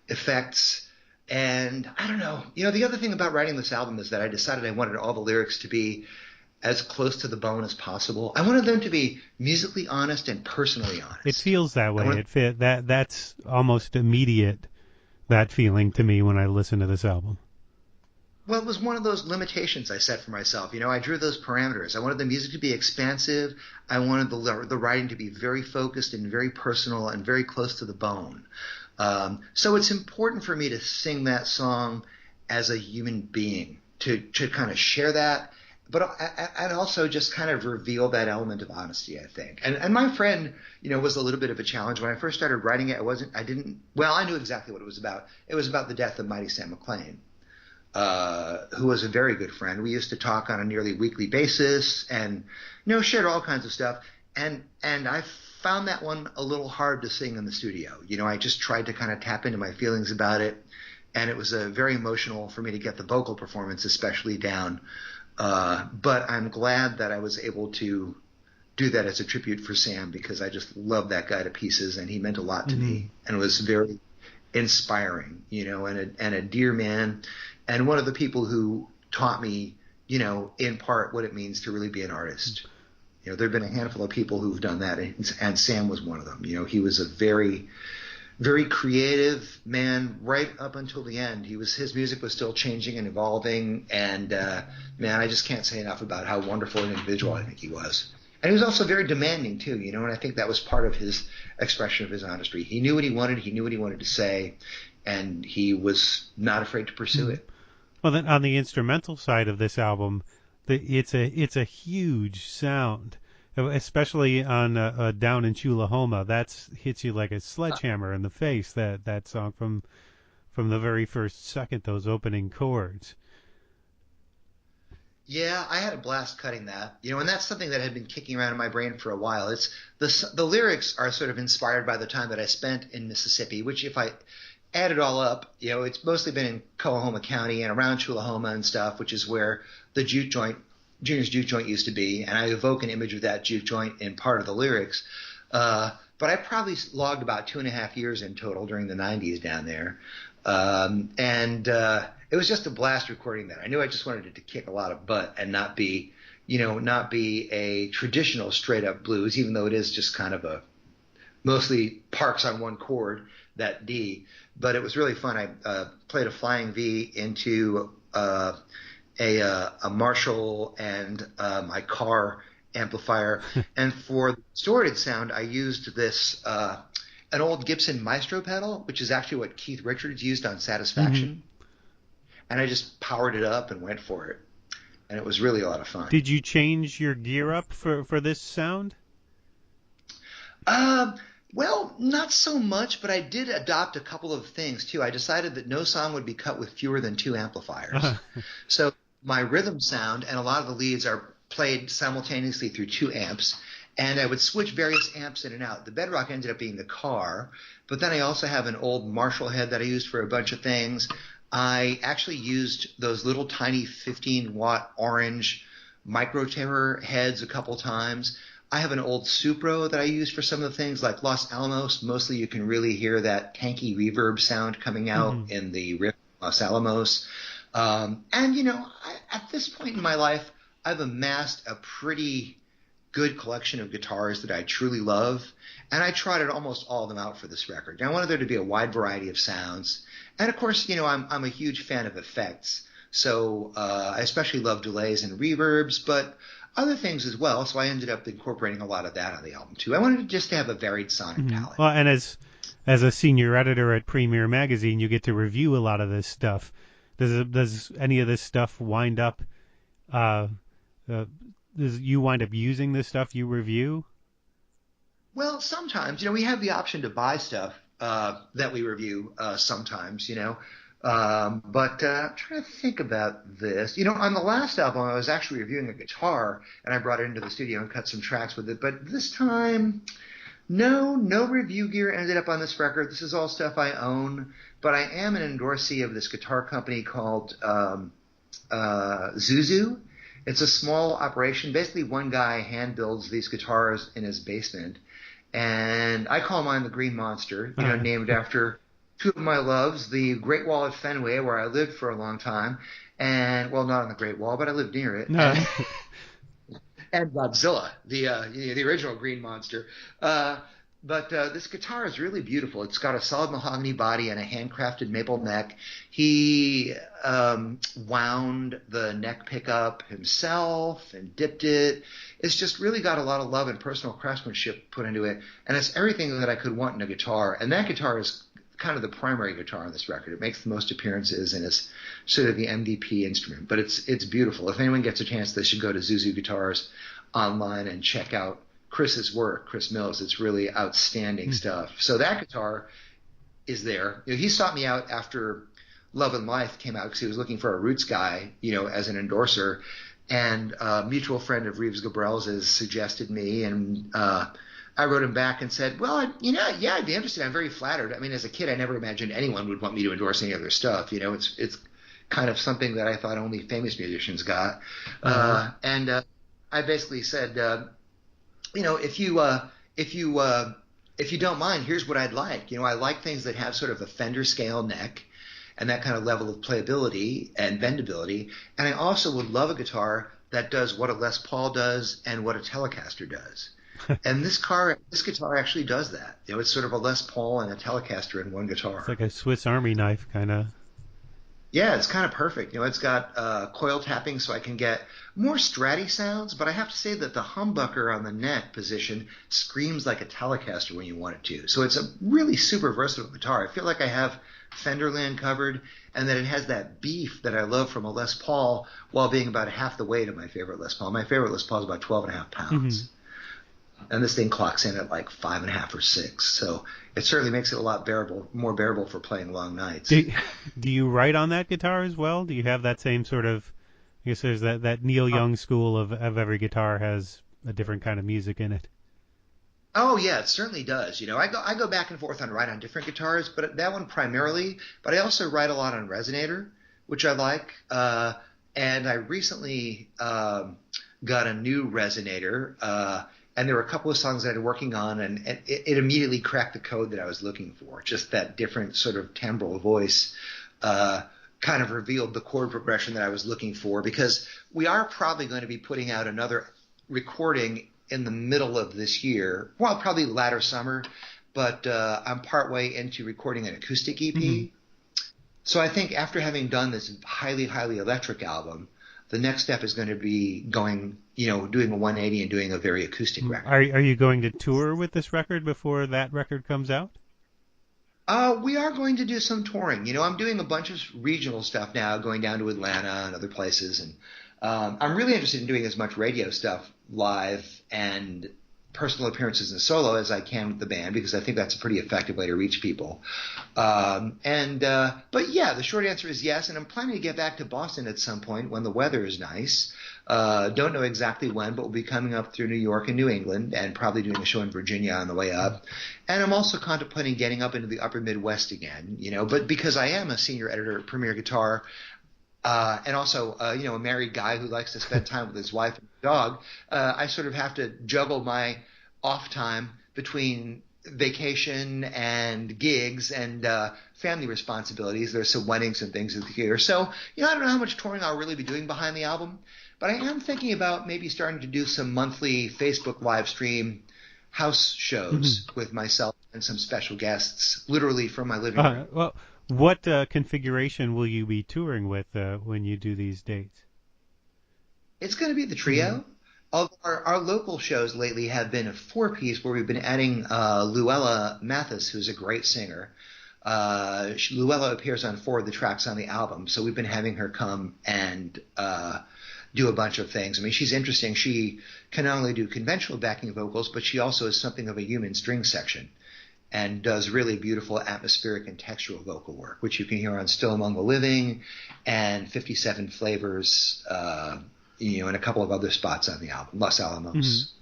effects. And I don't know. You know, the other thing about writing this album is that I decided I wanted all the lyrics to be as close to the bone as possible. I wanted them to be musically honest and personally honest. It feels that way. That's almost immediate, that feeling to me when I listen to this album. Well, it was one of those limitations I set for myself. You know, I drew those parameters. I wanted the music to be expansive. I wanted the writing to be very focused and very personal and very close to the bone. So it's important for me to sing that song as a human being, to kind of share that, but and also just kind of reveal that element of honesty, I think. And My Friend, you know, was a little bit of a challenge. When I first started writing it, I knew exactly what it was about. It was about the death of Mighty Sam McLean, who was a very good friend. We used to talk on a nearly weekly basis and, you know, shared all kinds of stuff. And I found that one a little hard to sing in the studio. You know, I just tried to kind of tap into my feelings about it. And it was very emotional for me to get the vocal performance especially down. But I'm glad that I was able to do that as a tribute for Sam, because I just love that guy to pieces, and he meant a lot to me and was very inspiring, you know, and a dear man, and one of the people who taught me, you know, in part what it means to really be an artist. You know, there have been a handful of people who've done that, and Sam was one of them. You know, he was a very, very creative man right up until the end. His music was still changing and evolving, and man, I just can't say enough about how wonderful an individual I think he was. And he was also very demanding too, you know, and I think that was part of his expression of his honesty. He knew what he wanted to say, and he was not afraid to pursue it. Well, then on the instrumental side of this album, it's a huge sound, especially on Down in Chulahoma. That hits you like a sledgehammer in the face. That song from the very first second, those opening chords. Yeah, I had a blast cutting that, you know, and that's something that had been kicking around in my brain for a while. It's the lyrics are sort of inspired by the time that I spent in Mississippi, which if I add it all up, you know, it's mostly been in Coahoma County and around Chulahoma and stuff, which is where the juke joint, Junior's juke joint used to be, and I evoke an image of that juke joint in part of the lyrics. But I probably logged about 2.5 years in total during the 90s down there. It was just a blast recording that. I knew I just wanted it to kick a lot of butt and not be a traditional straight up blues, even though it is just kind of mostly parks on one chord, that D. But it was really fun. I played a flying V into a Marshall and my car amplifier, and for the distorted sound, I used this an old Gibson Maestro pedal, which is actually what Keith Richards used on Satisfaction. Mm-hmm. And I just powered it up and went for it. And it was really a lot of fun. Did you change your gear up for this sound? Well, not so much, but I did adopt a couple of things, too. I decided that no song would be cut with fewer than 2 amplifiers. So my rhythm sound and a lot of the leads are played simultaneously through 2 amps. And I would switch various amps in and out. The bedrock ended up being the car, but then I also have an old Marshall head that I used for a bunch of things. I actually used those little tiny 15-watt orange Micro Terror heads a couple times. I have an old Supro that I use for some of the things like Los Alamos. Mostly you can really hear that tanky reverb sound coming out in the riff Los Alamos. And, you know, at this point in my life, I've amassed a pretty good collection of guitars that I truly love, and I trotted almost all of them out for this record. And I wanted there to be a wide variety of sounds. And, of course, you know, I'm a huge fan of effects. So I especially love delays and reverbs, but other things as well. So I ended up incorporating a lot of that on the album, too. I wanted just to have a varied sonic palette. Well, and as a senior editor at Premiere Magazine, you get to review a lot of this stuff. Does any of this stuff wind up does you wind up using this stuff you review? Well, sometimes, you know, we have the option to buy stuff that we review sometimes, you know. But I'm trying to think about this. You know, on the last album, I was actually reviewing a guitar, and I brought it into the studio and cut some tracks with it. But this time, no review gear ended up on this record. This is all stuff I own. But I am an endorsee of this guitar company called Zuzu. It's a small operation. Basically, one guy hand builds these guitars in his basement, and I call mine the Green Monster, you know, named after two of my loves, the Great Wall at Fenway, where I lived for a long time, and, well, not on the Great Wall, but I lived near it, and Godzilla, the original Green Monster. But this guitar is really beautiful. It's got a solid mahogany body and a handcrafted maple neck. He wound the neck pickup himself and dipped it. It's just really got a lot of love and personal craftsmanship put into it. And it's everything that I could want in a guitar. And that guitar is kind of the primary guitar on this record. It makes the most appearances and is sort of the MVP instrument. But it's beautiful. If anyone gets a chance, they should go to Zuzu Guitars online and check out Chris's work, Chris Mills. It's really outstanding stuff. So that guitar is there. You know, he sought me out after Love and Life came out because he was looking for a roots guy, you know, as an endorser. And a mutual friend of Reeves Gabrels' suggested me, and I wrote him back and said, well, I'd be interested. I'm very flattered. I mean, as a kid, I never imagined anyone would want me to endorse any of their stuff. You know, it's kind of something that I thought only famous musicians got. And I basically said, you know, if you don't mind, here's what I'd like. You know, I like things that have sort of a Fender scale neck and that kind of level of playability and bendability. And I also would love a guitar that does what a Les Paul does and what a Telecaster does. And this guitar actually does that. You know, it's sort of a Les Paul and a Telecaster in one guitar. It's like a Swiss Army knife kind of. Yeah, it's kind of perfect. You know, it's got coil tapping so I can get more stratty sounds, but I have to say that the humbucker on the neck position screams like a Telecaster when you want it to. So it's a really super versatile guitar. I feel like I have Fenderland covered, and that it has that beef that I love from a Les Paul while being about half the weight of my favorite Les Paul. My favorite Les Paul is about 12.5 pounds. Mm-hmm. And this thing clocks in at like 5.5 or 6. So it certainly makes it a lot more bearable for playing long nights. Do you write on that guitar as well? Do you have that same sort of, I guess there's that Neil Young school of every guitar has a different kind of music in it. Oh, yeah, it certainly does. You know, I go back and forth on write on different guitars, but that one primarily. But I also write a lot on Resonator, which I like. And I recently got a new Resonator, and there were a couple of songs that I'd been working on, and it immediately cracked the code that I was looking for. Just that different sort of timbral voice kind of revealed the chord progression that I was looking for, because we are probably going to be putting out another recording in the middle of this year. Well, probably latter summer, but I'm partway into recording an acoustic EP. Mm-hmm. So I think after having done this highly, highly electric album, the next step is going to be doing a 180 and doing a very acoustic record. Are you going to tour with this record before that record comes out? We are going to do some touring. You know, I'm doing a bunch of regional stuff now, going down to Atlanta and other places. And I'm really interested in doing as much radio stuff live and personal appearances and solo as I can with the band, because I think that's a pretty effective way to reach people. But yeah, the short answer is yes, and I'm planning to get back to Boston at some point when the weather is nice. Don't know exactly when, but we'll be coming up through New York and New England, and probably doing a show in Virginia on the way up. And I'm also contemplating getting up into the upper Midwest again, you know, but because I am a senior editor at Premier Guitar, and also, a married guy who likes to spend time with his wife and dog, I sort of have to juggle my off time between vacation and gigs and family responsibilities. There's some weddings and things here. So, I don't know how much touring I'll really be doing behind the album, but I am thinking about maybe starting to do some monthly Facebook live stream house shows with myself and some special guests, literally from my living room. Well, what configuration will you be touring with when you do these dates? It's going to be the trio. Our local shows lately have been a 4-piece where we've been adding Luella Mathis, who's a great singer. Luella appears on 4 of the tracks on the album, so we've been having her come and do a bunch of things. I mean, she's interesting. She can not only do conventional backing vocals, but she also is something of a human string section and does really beautiful atmospheric and textural vocal work, which you can hear on Still Among the Living and 57 Flavors, and a couple of other spots on the album, Los Alamos.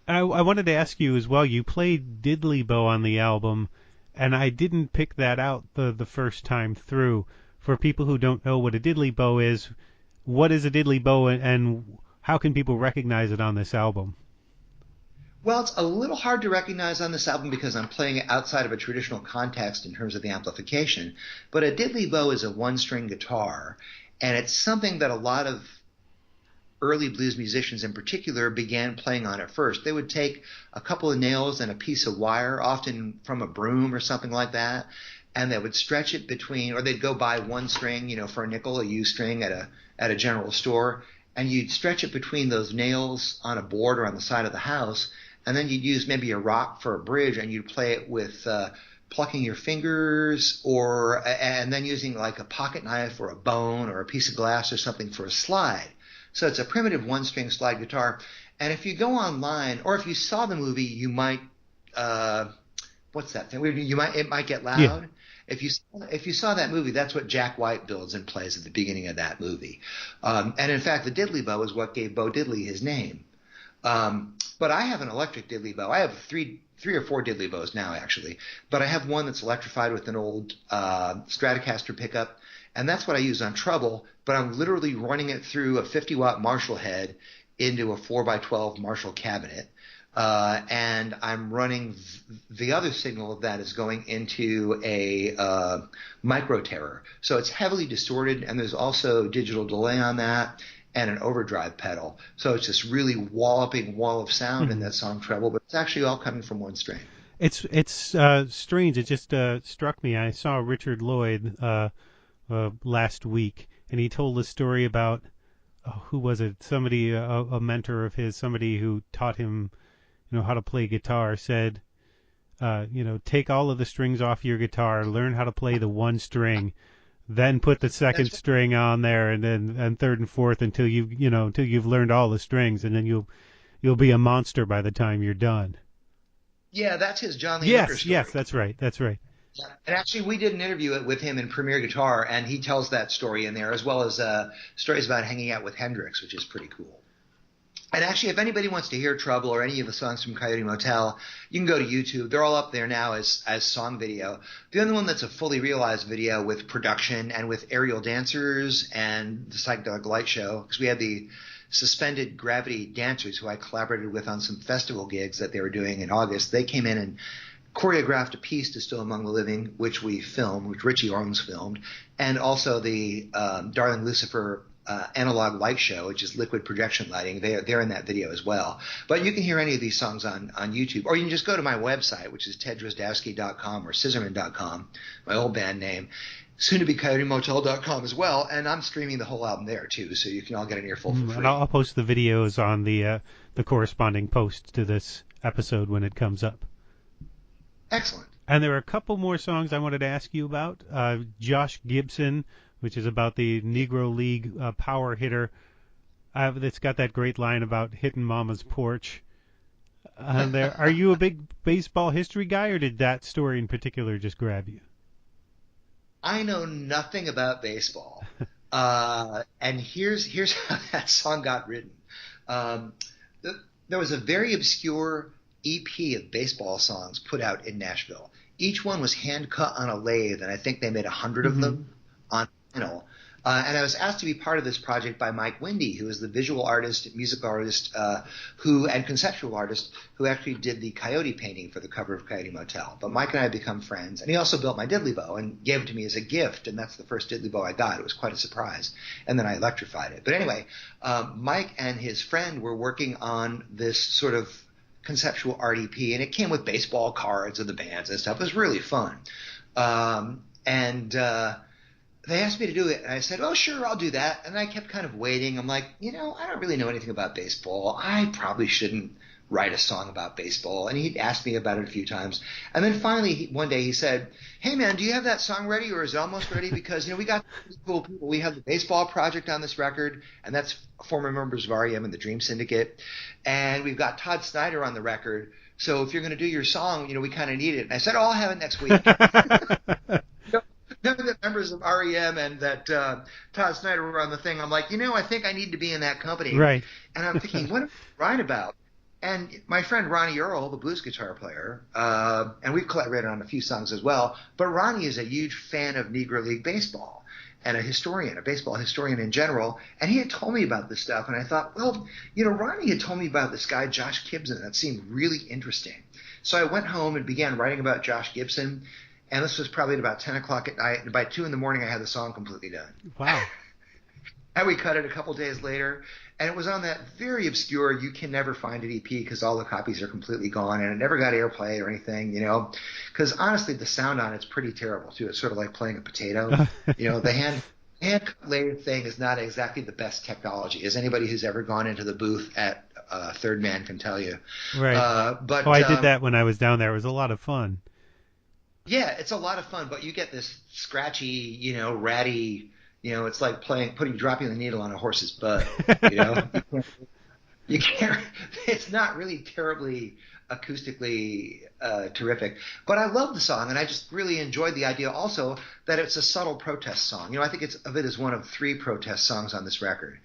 I wanted to ask you as well, you played diddly bow on the album, and I didn't pick that out the first time through. For people who don't know what a diddly bow is, what is a diddly bow and how can people recognize it on this album? Well, it's a little hard to recognize on this album because I'm playing it outside of a traditional context in terms of the amplification, but a diddly bow is a 1-string guitar, and it's something that a lot of early blues musicians in particular began playing on at first. They would take a couple of nails and a piece of wire, often from a broom or something like that, and they would stretch it between, or they'd go buy 1 string, for a nickel, a U string at a general store, and you'd stretch it between those nails on a board or on the side of the house, and then you'd use maybe a rock for a bridge, and you'd play it with plucking your fingers, and then using like a pocket knife or a bone or a piece of glass or something for a slide. So it's a primitive 1-string slide guitar. And if you go online, or if you saw the movie, you might what's that thing? It might get loud. Yeah. If you saw that movie, that's what Jack White builds and plays at the beginning of that movie. And in fact, the diddly bow is what gave Bo Diddley his name. But I have an electric diddly bow. I have three or four diddly bows now, actually. But I have one that's electrified with an old Stratocaster pickup, and that's what I use on treble. But I'm literally running it through a 50-watt Marshall head into a 4x12 Marshall cabinet. And I'm running the other signal of that is going into a micro terror. So it's heavily distorted, and there's also digital delay on that and an overdrive pedal. So it's this really walloping wall of sound in that song treble, but it's actually all coming from one string. It's strange. It just struck me. I saw Richard Lloyd last week, and he told a story about who was it? Somebody, a mentor of his, somebody who taught him, how to play guitar, said, take all of the strings off your guitar, learn how to play the one string, then put the second string on there, and third and fourth until you've learned all the strings, and then you'll be a monster by the time you're done. Yeah, that's his John Lee Hooker story. Yes, that's right. Yeah. And actually, we did an interview with him in Premier Guitar, and he tells that story in there, as well as stories about hanging out with Hendrix, which is pretty cool. And actually, if anybody wants to hear Trouble or any of the songs from Coyote Motel, you can go to YouTube. They're all up there now as song video. The only one that's a fully realized video with production and with aerial dancers and the psychedelic light show, because we had the Suspended Gravity dancers who I collaborated with on some festival gigs that they were doing in August. They came in and choreographed a piece to Still Among the Living, which we filmed, which Richie Orms filmed, and also the Darling Lucifer analog light show, which is liquid projection lighting. They're in that video as well. But you can hear any of these songs on YouTube, or you can just go to my website, which is teddrozdowski.com or scissormen.com, my old band name, soon to be coyotemotel.com as well, and I'm streaming the whole album there too, so you can all get an earful for free. And I'll post the videos on the corresponding post to this episode when it comes up. Excellent. And there are a couple more songs I wanted to ask you about. Josh Gibson, which is about the Negro League power hitter. That's got that great line about hitting Mama's porch. Are you a big baseball history guy, or did that story in particular just grab you? I know nothing about baseball. And here's how that song got written. There was a very obscure EP of baseball songs put out in Nashville. Each one was hand cut on a lathe, and I think they made 100 of them on vinyl. And I was asked to be part of this project by Mike Windy, who is the visual artist, musical artist, and conceptual artist who actually did the Coyote painting for the cover of Coyote Motel. But Mike and I have become friends, and he also built my diddley bow and gave it to me as a gift, and that's the first diddley bow I got. It was quite a surprise, and then I electrified it. But anyway, Mike and his friend were working on this sort of conceptual art EP, and it came with baseball cards of the bands and stuff. It was really fun. They asked me to do it, and I said, oh, sure, I'll do that. And I kept kind of waiting. I'm like, I don't really know anything about baseball. I probably shouldn't write a song about baseball. And he'd asked me about it a few times. And then finally, one day he said, hey, man, do you have that song ready, or is it almost ready? Because, we got cool people. We have the baseball project on this record, and that's former members of REM and the Dream Syndicate. And we've got Todd Snyder on the record. So if you're going to do your song, we kind of need it. And I said, oh, I'll have it next week. Knowing that members of REM and that Todd Snyder were on the thing, I'm like, I think I need to be in that company. Right. And I'm thinking, what am I writing about? And my friend Ronnie Earl, the blues guitar player, and we've collaborated on a few songs as well, but Ronnie is a huge fan of Negro League baseball and a baseball historian in general, and he had told me about this stuff, and I thought, well, Ronnie had told me about this guy, Josh Gibson, that seemed really interesting. So I went home and began writing about Josh Gibson. And this was probably at about 10 o'clock at night. And by 2 in the morning, I had the song completely done. Wow. And we cut it a couple days later. And it was on that very obscure, you can never find it EP because all the copies are completely gone. And it never got airplay or anything, Because honestly, the sound on it's pretty terrible, too. It's sort of like playing a potato. The hand lathe thing is not exactly the best technology, as anybody who's ever gone into the booth at Third Man can tell you. Right. I did that when I was down there. It was a lot of fun. Yeah, it's a lot of fun, but you get this scratchy, ratty, it's like dropping the needle on a horse's butt, You can't, it's not really terribly acoustically terrific. But I love the song, and I just really enjoyed the idea also that it's a subtle protest song. I think of it as one of 3 protest songs on this record.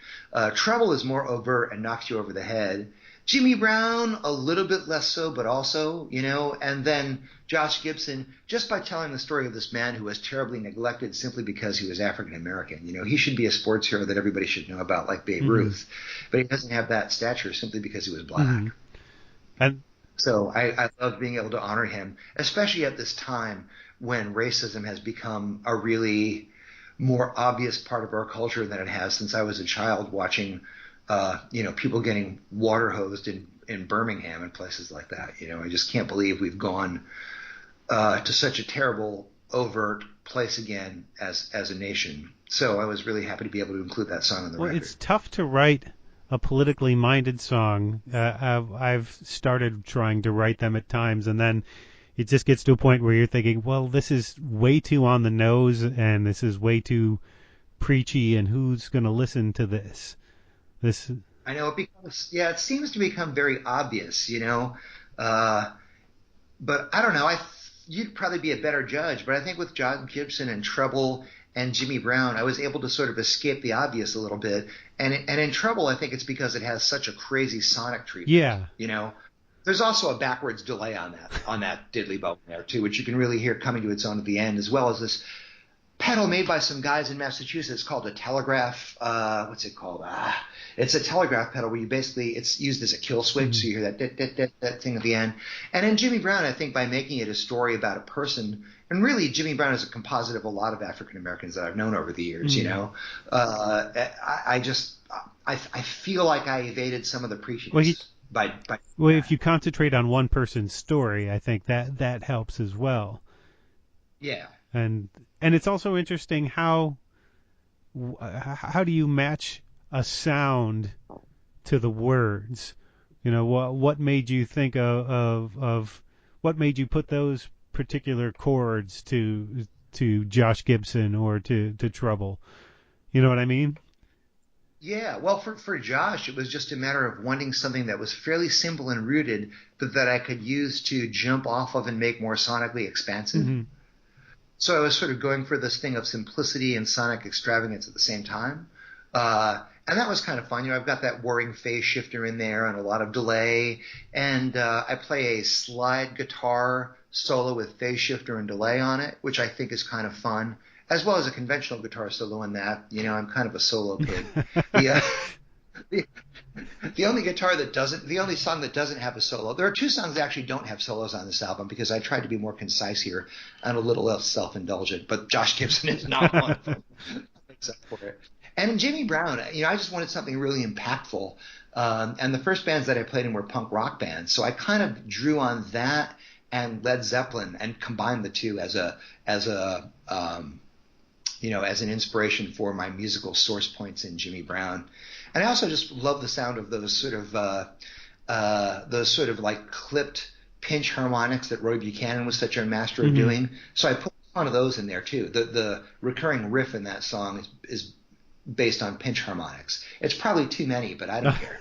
Trouble is more overt and knocks you over the head. Jimmy Brown, a little bit less so, but also, and then Josh Gibson, just by telling the story of this man who was terribly neglected simply because he was African American. He should be a sports hero that everybody should know about, like Babe Ruth, but he doesn't have that stature simply because he was black. And so I love being able to honor him, especially at this time when racism has become a really more obvious part of our culture than it has since I was a child watching people getting water hosed in Birmingham and places like that. I just can't believe we've gone to such a terrible, overt place again as a nation. So I was really happy to be able to include that song on the record. Well, it's tough to write a politically minded song. I've started trying to write them at times, and then it just gets to a point where you're thinking, well, this is way too on the nose, and this is way too preachy, and who's going to listen to this? I know it seems to become very obvious, but I don't know. You'd probably be a better judge, but I think with John Gibson and Trouble and Jimmy Brown, I was able to sort of escape the obvious a little bit. And in Trouble, I think it's because it has such a crazy sonic treatment. Yeah. There's also a backwards delay on that diddley bow there too, which you can really hear coming to its own at the end, as well as this pedal made by some guys in Massachusetts called a telegraph. What's it called? It's a telegraph pedal where it's used as a kill switch, so you hear that thing at the end. And in Jimmy Brown, I think by making it a story about a person, and really Jimmy Brown is a composite of a lot of African Americans that I've known over the years. I feel like I evaded some of the preachiness. Well, if you concentrate on one person's story, I think that helps as well. Yeah. And it's also interesting how do you match a sound to the words? What made you think of what made you put those particular chords to Josh Gibson or to Trouble? You know what I mean? Yeah, well, for Josh, it was just a matter of wanting something that was fairly simple and rooted, but that I could use to jump off of and make more sonically expansive. Mm-hmm. So I was sort of going for this thing of simplicity and sonic extravagance at the same time. And that was kind of fun. I've got that whirring phase shifter in there and a lot of delay. And I play a slide guitar solo with phase shifter and delay on it, which I think is kind of fun. as well as a conventional guitar solo in that. You know, I'm kind of a solo pig. The, the only song that doesn't have a solo. There are two songs that actually don't have solos on this album because I tried to be more concise here and a little less self-indulgent. But Josh Gibson is not one of them. Except for it. And in Jimmy Brown, you know, I just wanted something really impactful. And the first bands that I played in were punk rock bands, so I kind of drew on that and Led Zeppelin and combined the two as an inspiration for my musical source points in Jimmy Brown. And I also just love the sound of those sort of like clipped pinch harmonics that Roy Buchanan was such a master of doing. So I put one of those in there too. The recurring riff in that song is based on pinch harmonics. It's probably too many, but I don't care.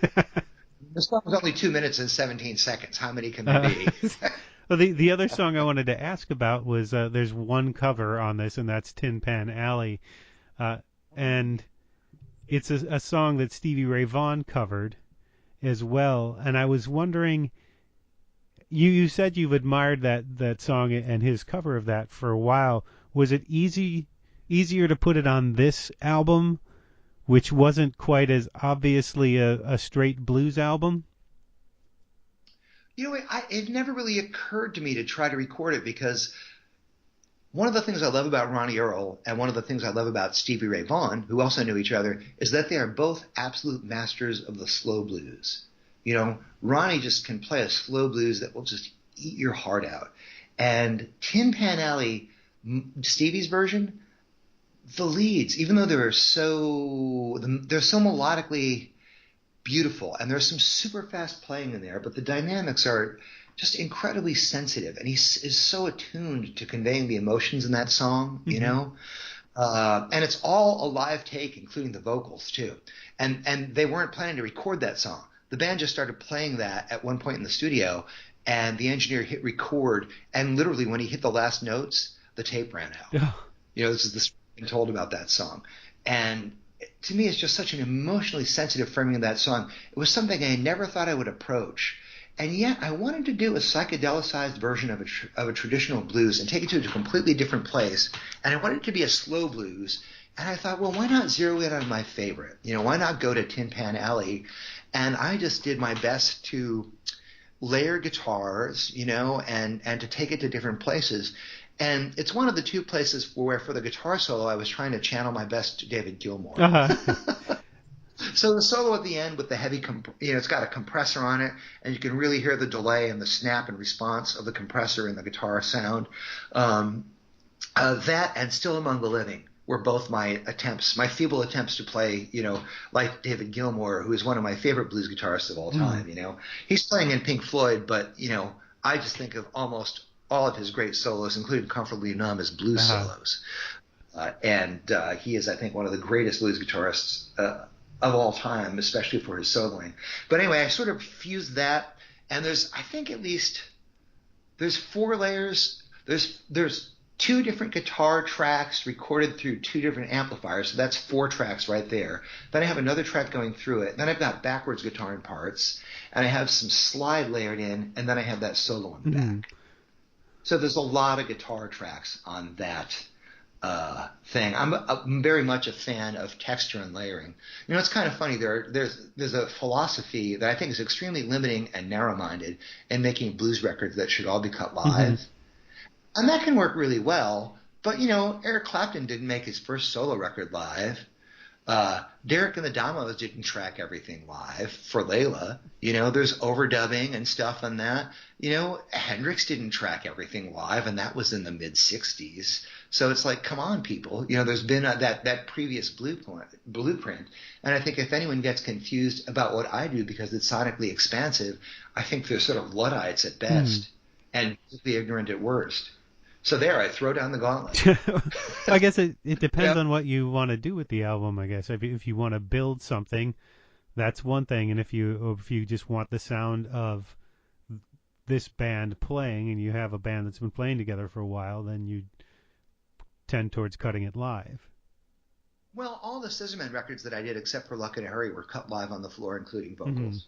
The song was only 2 minutes and 17 seconds. How many can there be? Well, the other song I wanted to ask about was there's one cover on this, and that's Tin Pan Alley. And it's a song that Stevie Ray Vaughan covered as well. And I was wondering, you said you've admired that song and his cover of that for a while. Was it easier to put it on this album, which wasn't quite as obviously a straight blues album? You know, it never really occurred to me to try to record it because one of the things I love about Ronnie Earl and one of the things I love about Stevie Ray Vaughan, who also knew each other, is that they are both absolute masters of the slow blues. You know, Ronnie just can play a slow blues that will just eat your heart out. And Tin Pan Alley, Stevie's version, the leads, even though they're so melodically beautiful and there's some super fast playing in there, but the dynamics are just incredibly sensitive, and he is so attuned to conveying the emotions in that song, you know. And it's all a live take, including the vocals too. And they weren't planning to record that song. The band just started playing that at one point in the studio, and the engineer hit record, and literally when he hit the last notes, the tape ran out. Yeah. You know, this is the story I'm told about that song. And to me, it's just such an emotionally sensitive framing of that song. It was something I never thought I would approach. And yet I wanted to do a psychedelicized version of a traditional blues and take it to a completely different place. And I wanted it to be a slow blues. And I thought, well, why not zero in on my favorite? You know, why not go to Tin Pan Alley? And I just did my best to layer guitars, you know, and to take it to different places. And it's one of the two places where for the guitar solo I was trying to channel my best David Gilmour. So the solo at the end with the heavy, it's got a compressor on it, and you can really hear the delay and the snap and response of the compressor in the guitar sound. That and Still Among the Living were both my feeble attempts to play, you know, like David Gilmour, who is one of my favorite blues guitarists of all time. You know, he's playing in Pink Floyd, but you know, I just think of almost all of his great solos, including Comfortably Numb, as blues solos. And he is, I think, one of the greatest blues guitarists of all time, especially for his soloing. But anyway, I sort of fused that, and there's 4 layers. There's 2 different guitar tracks recorded through 2 different amplifiers, so that's 4 tracks right there. Then I have another track going through it. Then I've got backwards guitar in parts, and I have some slide layered in, and then I have that solo in the back. So there's a lot of guitar tracks on that thing. I'm very much a fan of texture and layering. You know, it's kind of funny. There's a philosophy that I think is extremely limiting and narrow-minded in making blues records that should all be cut live. And that can work really well. But, you know, Eric Clapton didn't make his first solo record live. Derek and the Dominoes didn't track everything live for Layla. You know, there's overdubbing and stuff on that. You know, Hendrix didn't track everything live, and that was in the mid-'60s. So it's like, come on, people. You know, there's been that previous blueprint. And I think if anyone gets confused about what I do because it's sonically expansive, I think they're sort of Luddites at best and musically ignorant at worst. So there, I throw down the gauntlet. I guess it depends on what you want to do with the album, I guess. If you want to build something, that's one thing. And if you just want the sound of this band playing, and you have a band that's been playing together for a while, then you tend towards cutting it live. Well, all the Scissormen records that I did, except for Luck in a Hurry, were cut live on the floor, including vocals.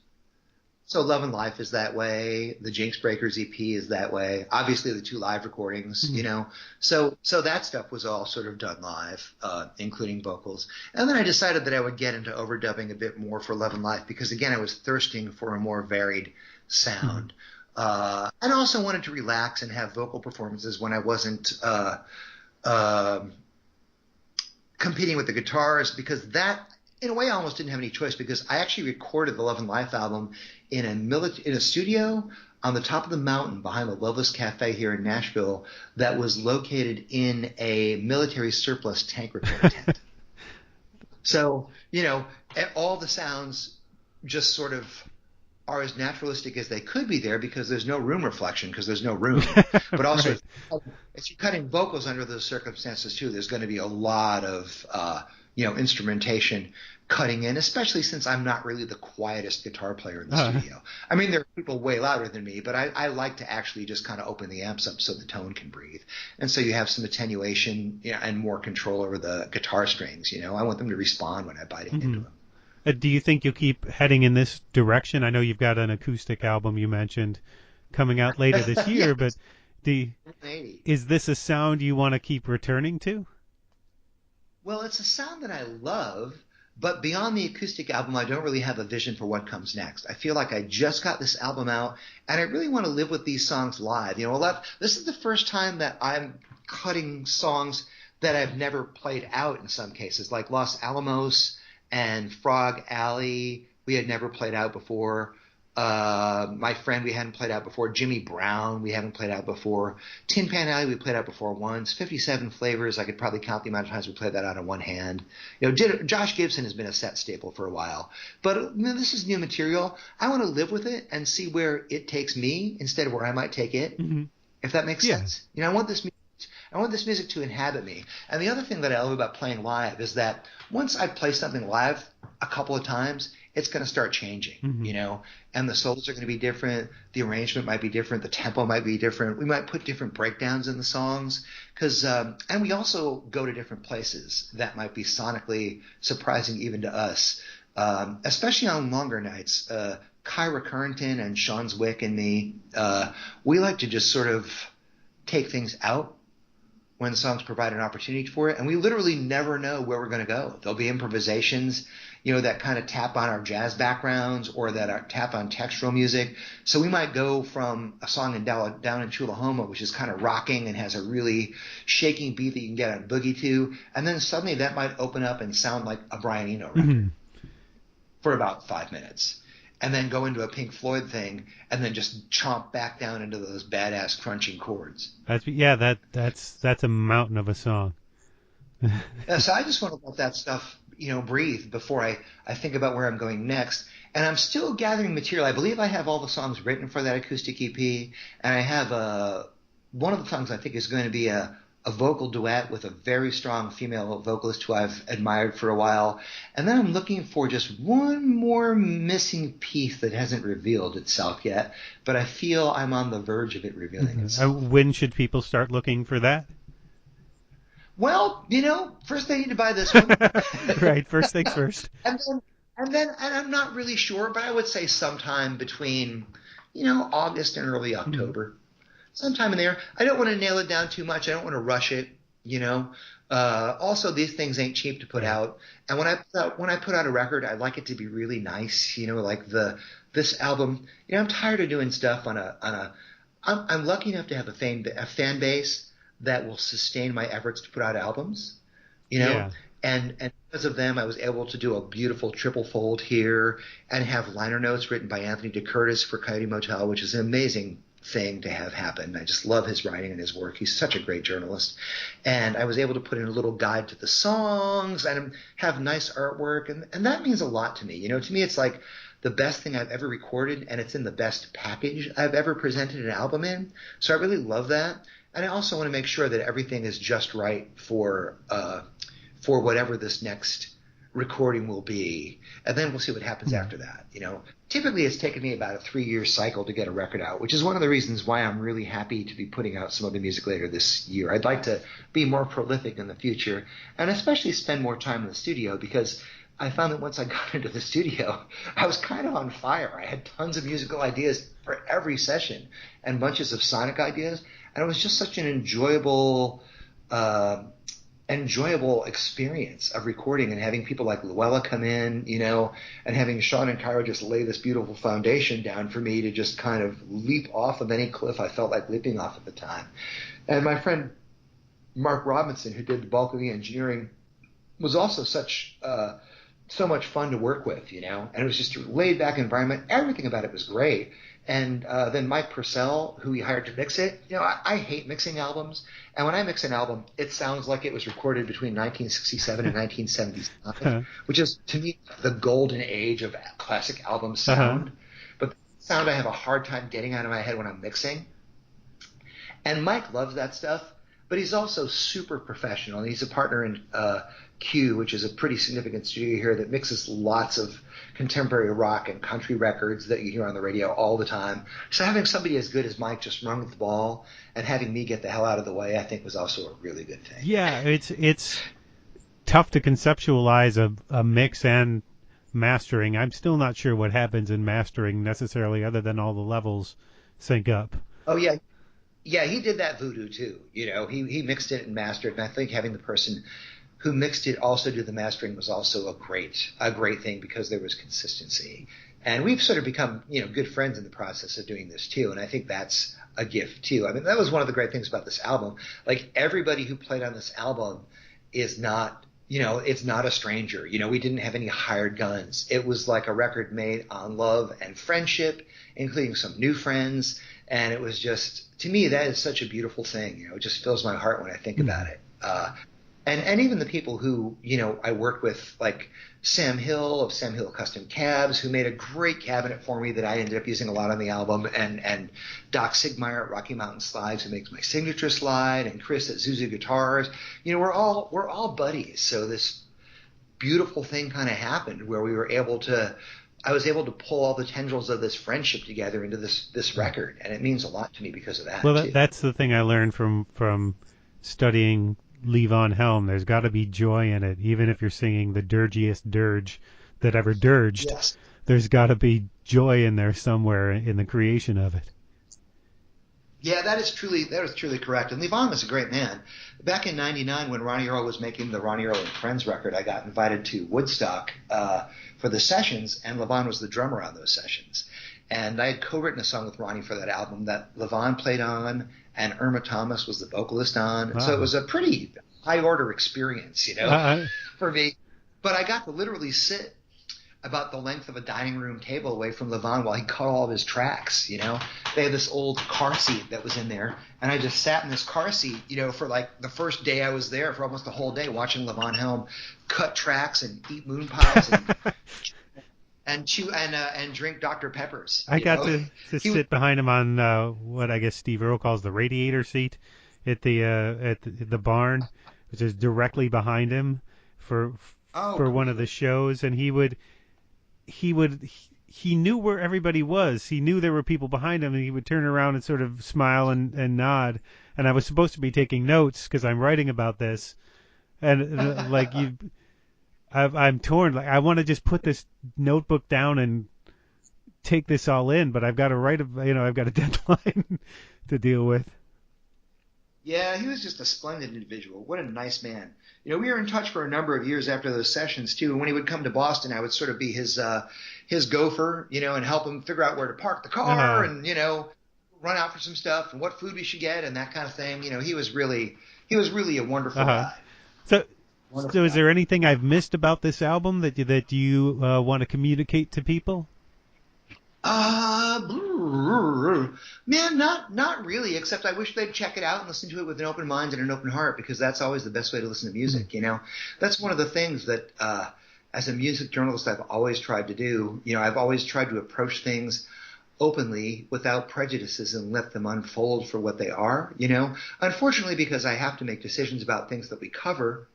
So Love and Life is that way. The Jinx Breakers EP is that way. Obviously, the 2 live recordings, you know. So that stuff was all sort of done live, including vocals. And then I decided that I would get into overdubbing a bit more for Love and Life because, again, I was thirsting for a more varied sound. And also wanted to relax and have vocal performances when I wasn't competing with the guitars, because that, in a way, I almost didn't have any choice, because I actually recorded the Love and Life album in a studio on the top of the mountain behind the Loveless Cafe here in Nashville that was located in a military surplus tank repair tent. So, you know, all the sounds just sort of are as naturalistic as they could be there because there's no room reflection, because there's no room. But also, right. If you're cutting vocals under those circumstances too, there's going to be a lot of instrumentation cutting in, especially since I'm not really the quietest guitar player in the studio. I mean, there are people way louder than me, but I like to actually just kind of open the amps up so the tone can breathe. And so you have some attenuation and more control over the guitar strings. You know, I want them to respond when I bite into them. Do you think you'll keep heading in this direction? I know you've got an acoustic album you mentioned coming out later this year, but is this a sound you want to keep returning to? Well, it's a sound that I love, but beyond the acoustic album, I don't really have a vision for what comes next. I feel like I just got this album out, and I really want to live with these songs live. You know, this is the first time that I'm cutting songs that I've never played out in some cases, like Los Alamos and Frog Alley, we had never played out before. My Friend, we hadn't played out before. Jimmy Brown, we haven't played out before. Tin Pan Alley, we played out before once. 57 Flavors, I could probably count the amount of times we played that out on one hand. You know, Josh Gibson has been a set staple for a while. But you know, this is new material. I want to live with it and see where it takes me instead of where I might take it, if that makes sense. You know, I want this music to inhabit me. And the other thing that I love about playing live is that once I play something live a couple of times, it's going to start changing, you know, and the solos are going to be different. The arrangement might be different. The tempo might be different. We might put different breakdowns in the songs and we also go to different places that might be sonically surprising even to us, especially on longer nights. Kyra Currington and Sean Zwick and me, we like to just sort of take things out when songs provide an opportunity for it. And we literally never know where we're going to go. There'll be improvisations, you know, that kind of tap on our jazz backgrounds or that are tap on textural music. So we might go from a song down in Chulahoma, which is kind of rocking and has a really shaking beat that you can get on boogie to. And then suddenly that might open up and sound like a Brian Eno record for about 5 minutes. And then go into a Pink Floyd thing, and then just chomp back down into those badass crunching chords. That's a mountain of a song. So I just want to let that stuff, you know, breathe before I think about where I'm going next. And I'm still gathering material. I believe I have all the songs written for that acoustic EP, and I have one of the songs I think is going to be a vocal duet with a very strong female vocalist who I've admired for a while. And then I'm looking for just one more missing piece that hasn't revealed itself yet, but I feel I'm on the verge of it revealing itself. When should people start looking for that? Well, you know, first they need to buy this one. Right, first things first. And I'm not really sure, but I would say sometime between, you know, August and early October. Sometime in there. I don't want to nail it down too much. I don't want to rush it, you know. Also, these things ain't cheap to put out. And when I put out a record, I like it to be really nice, you know, like this album. You know, I'm tired of doing stuff I'm lucky enough to have a fan base that will sustain my efforts to put out albums, you know. Yeah. And because of them, I was able to do a beautiful triple fold here and have liner notes written by Anthony DeCurtis for Coyote Motel, which is an amazing thing to have happen. I just love his writing and his work. He's such a great journalist. And I was able to put in a little guide to the songs and have nice artwork. And that means a lot to me. You know, to me, it's like the best thing I've ever recorded, and it's in the best package I've ever presented an album in. So I really love that. And I also want to make sure that everything is just right for whatever this next recording will be, and then we'll see what happens after that. You know, typically it's taken me about a 3-year cycle to get a record out, which is one of the reasons why I'm really happy to be putting out some other music later this year. I'd like to be more prolific in the future, and especially spend more time in the studio, because I found that once I got into the studio, I was kind of on fire. I had tons of musical ideas for every session and bunches of sonic ideas. And it was just such an enjoyable experience of recording and having people like Luella come in, and having Sean and Cairo just lay this beautiful foundation down for me to just kind of leap off of any cliff I felt like leaping off at the time. And my friend Mark Robinson, who did the bulk of the engineering, was also so much fun to work with, and it was just a laid back environment. Everything about it was great. And then Mike Purcell, who he hired to mix it, I hate mixing albums. And when I mix an album, it sounds like it was recorded between 1967 and 1979, which is, to me, the golden age of classic album sound. But the sound I have a hard time getting out of my head when I'm mixing. And Mike loves that stuff, but he's also super professional. And he's a partner in Q, which is a pretty significant studio here that mixes lots of contemporary rock and country records that you hear on the radio all the time. So having somebody as good as Mike just run with the ball and having me get the hell out of the way, I think was also a really good thing. Yeah, it's tough to conceptualize a mix and mastering. I'm still not sure what happens in mastering necessarily, other than all the levels sync up. Oh, yeah. Yeah, he did that voodoo too. He mixed it and mastered, and I think having the person who mixed it also do the mastering was also a great thing, because there was consistency. And we've sort of become, good friends in the process of doing this too. And I think that's a gift too. I mean, that was one of the great things about this album. Like, everybody who played on this album is not, it's not a stranger. We didn't have any hired guns. It was like a record made on love and friendship, including some new friends. And it was just, to me, that is such a beautiful thing. It just fills my heart when I think about it. And even the people who, I worked with, like Sam Hill of Sam Hill Custom Cabs, who made a great cabinet for me that I ended up using a lot on the album, and Doc Sigmeyer at Rocky Mountain Slides, who makes my signature slide, and Chris at Zuzu Guitars. We're all buddies. So this beautiful thing kind of happened where I was able to pull all the tendrils of this friendship together into this record, and it means a lot to me because of that. Well, that's the thing I learned from studying Lee Von Helm. There's got to be joy in it, even if you're singing the dirgiest dirge that ever dirged. Yes. There's got to be joy in there somewhere in the creation of it. Yeah, that is truly correct. And Levon was a great man. Back in '99, when Ronnie Earl was making the Ronnie Earl and Friends record, I got invited to Woodstock for the sessions, and Levon was the drummer on those sessions. And I had co-written a song with Ronnie for that album that Levon played on, and Irma Thomas was the vocalist on. And so it was a pretty high-order experience, for me. But I got to literally sit about the length of a dining room table away from Levon while he cut all of his tracks, They had this old car seat that was in there, and I just sat in this car seat, for like the first day I was there, for almost the whole day, watching Levon Helm cut tracks and eat moon pies and chew and drink Dr. Peppers. I got to sit behind him on what I guess Steve Earle calls the radiator seat at the barn, which is directly behind him for one of the shows, and he knew where everybody was. He knew there were people behind him, and he would turn around and sort of smile and nod. And I was supposed to be taking notes because I'm writing about this, and I'm torn. Like, I want to just put this notebook down and take this all in, but I've got to I've got a deadline to deal with. Yeah, he was just a splendid individual. What a nice man. We were in touch for a number of years after those sessions too. And when he would come to Boston, I would sort of be his gopher, and help him figure out where to park the car and, run out for some stuff and what food we should get and that kind of thing. He was really a wonderful guy. So is there anything I've missed about this album that you want to communicate to people? Man, not really, except I wish they'd check it out and listen to it with an open mind and an open heart, because that's always the best way to listen to music, That's one of the things that, as a music journalist, I've always tried to do. I've always tried to approach things openly without prejudices and let them unfold for what they are, Unfortunately, because I have to make decisions about things that we cover,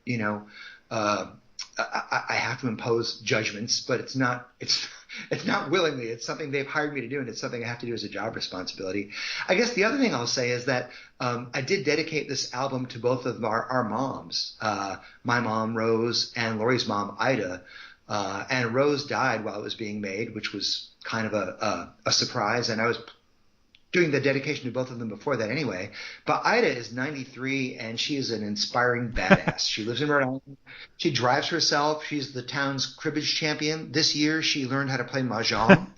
I have to impose judgments, but it's not willingly. It's something they've hired me to do, and it's something I have to do as a job responsibility. I guess the other thing I'll say is that I did dedicate this album to both of our moms, my mom, Rose, and Lori's mom, Ida. And Rose died while it was being made, which was kind of a surprise. And I was doing the dedication to both of them before that anyway. But Ida is 93, and she is an inspiring badass. She lives in Rhode Island. She drives herself. She's the town's cribbage champion. This year, she learned how to play mahjong.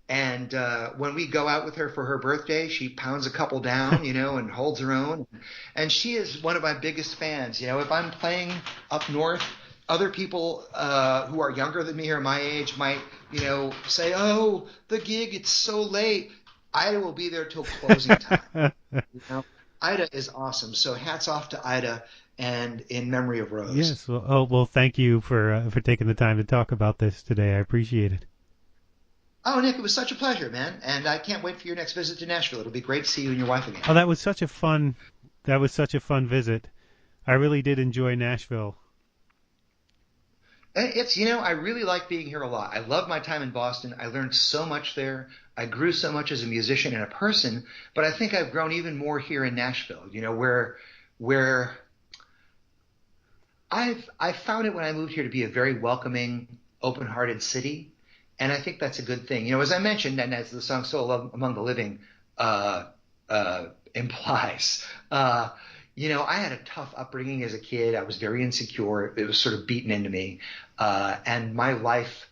And when we go out with her for her birthday, she pounds a couple down, and holds her own. And she is one of my biggest fans. If I'm playing up north, other people who are younger than me or my age might, say, "Oh, the gig, it's so late." Ida will be there till closing time. Ida is awesome. So hats off to Ida, and in memory of Rose. Yes. Well, thank you for taking the time to talk about this today. I appreciate it. Oh, Nick, it was such a pleasure, man. And I can't wait for your next visit to Nashville. It'll be great to see you and your wife again. Oh, that was such a fun visit. I really did enjoy Nashville. It's, I really like being here a lot. I love my time in Boston. I learned so much there. I grew so much as a musician and a person, but I think I've grown even more here in Nashville, where I found it when I moved here to be a very welcoming, open-hearted city. And I think that's a good thing. As I mentioned, and as the song "So Love Among the Living" implies, I had a tough upbringing as a kid. I was very insecure. It was sort of beaten into me. And my life,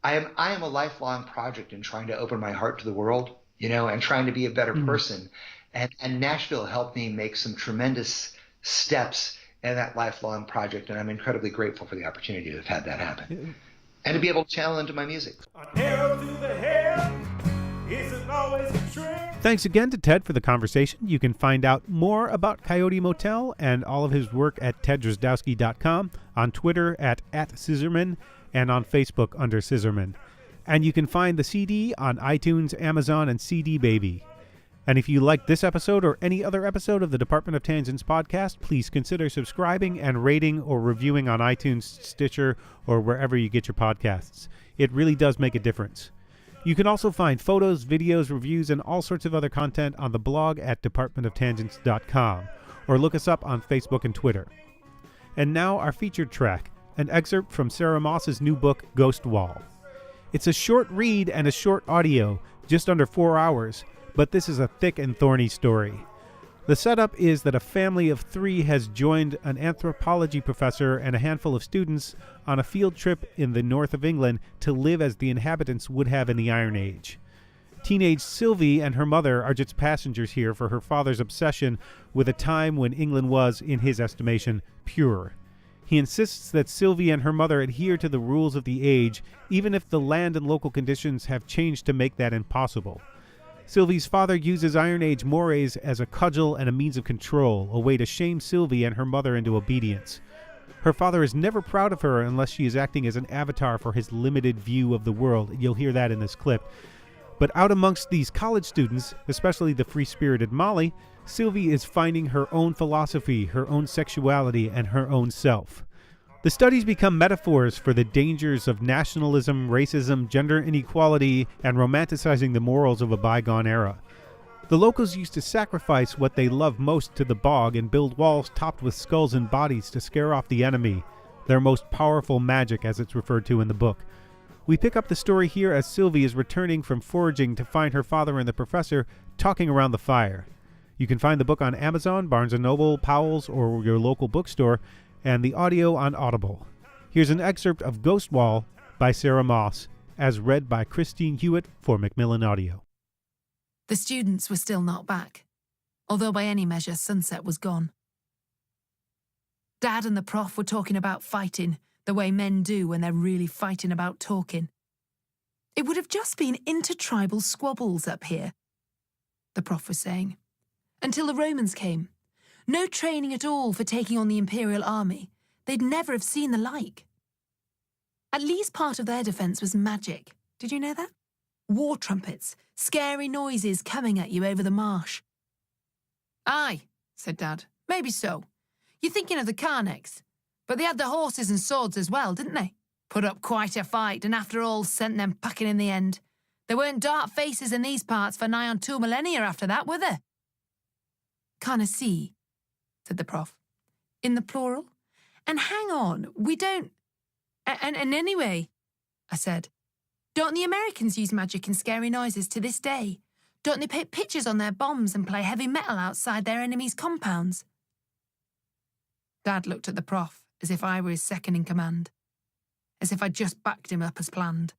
I am a lifelong project in trying to open my heart to the world, and trying to be a better person. And Nashville helped me make some tremendous steps in that lifelong project. And I'm incredibly grateful for the opportunity to have had that happen. And to be able to channel into my music. Thanks again to Ted for the conversation. You can find out more about Coyote Motel and all of his work at teddrozdowski.com, on Twitter at Scissormen, and on Facebook under Scissormen. And you can find the CD on iTunes, Amazon, and CD Baby. And if you like this episode or any other episode of the Department of Tangents podcast, please consider subscribing and rating or reviewing on iTunes, Stitcher, or wherever you get your podcasts. It really does make a difference. You can also find photos, videos, reviews, and all sorts of other content on the blog at departmentoftangents.com, or look us up on Facebook and Twitter. And now our featured track, an excerpt from Sarah Moss's new book, Ghost Wall. It's a short read and a short audio, just under 4 hours, but this is a thick and thorny story. The setup is that a family of 3 has joined an anthropology professor and a handful of students on a field trip in the north of England to live as the inhabitants would have in the Iron Age. Teenage Sylvie and her mother are just passengers here for her father's obsession with a time when England was, in his estimation, pure. He insists that Sylvie and her mother adhere to the rules of the age, even if the land and local conditions have changed to make that impossible. Sylvie's father uses Iron Age mores as a cudgel and a means of control, a way to shame Sylvie and her mother into obedience. Her father is never proud of her unless she is acting as an avatar for his limited view of the world. You'll hear that in this clip. But out amongst these college students, especially the free-spirited Molly, Sylvie is finding her own philosophy, her own sexuality, and her own self. The studies become metaphors for the dangers of nationalism, racism, gender inequality, and romanticizing the morals of a bygone era. The locals used to sacrifice what they loved most to the bog and build walls topped with skulls and bodies to scare off the enemy, their most powerful magic as it's referred to in the book. We pick up the story here as Sylvie is returning from foraging to find her father and the professor talking around the fire. You can find the book on Amazon, Barnes & Noble, Powell's, or your local bookstore, and the audio on Audible. Here's an excerpt of Ghost Wall by Sarah Moss, as read by Christine Hewitt for Macmillan Audio. The students were still not back, although by any measure sunset was gone. Dad and the prof were talking about fighting, the way men do when they're really fighting about talking. It would have just been intertribal squabbles up here, the prof was saying, until the Romans came. No training at all for taking on the Imperial army. They'd never have seen the like. At least part of their defence was magic. Did you know that? War trumpets, scary noises coming at you over the marsh. Aye, said Dad. Maybe so. You're thinking of the Carnecks. But they had the horses and swords as well, didn't they? Put up quite a fight, and after all, sent them packing in the end. There weren't dark faces in these parts for nigh on 2 millennia after that, were there? Carnacy, said the prof. In the plural? And hang on, we don't... And anyway, I said, don't the Americans use magic and scary noises to this day? Don't they paint pictures on their bombs and play heavy metal outside their enemies' compounds? Dad looked at the prof as if I were his second in command, as if I'd just backed him up as planned.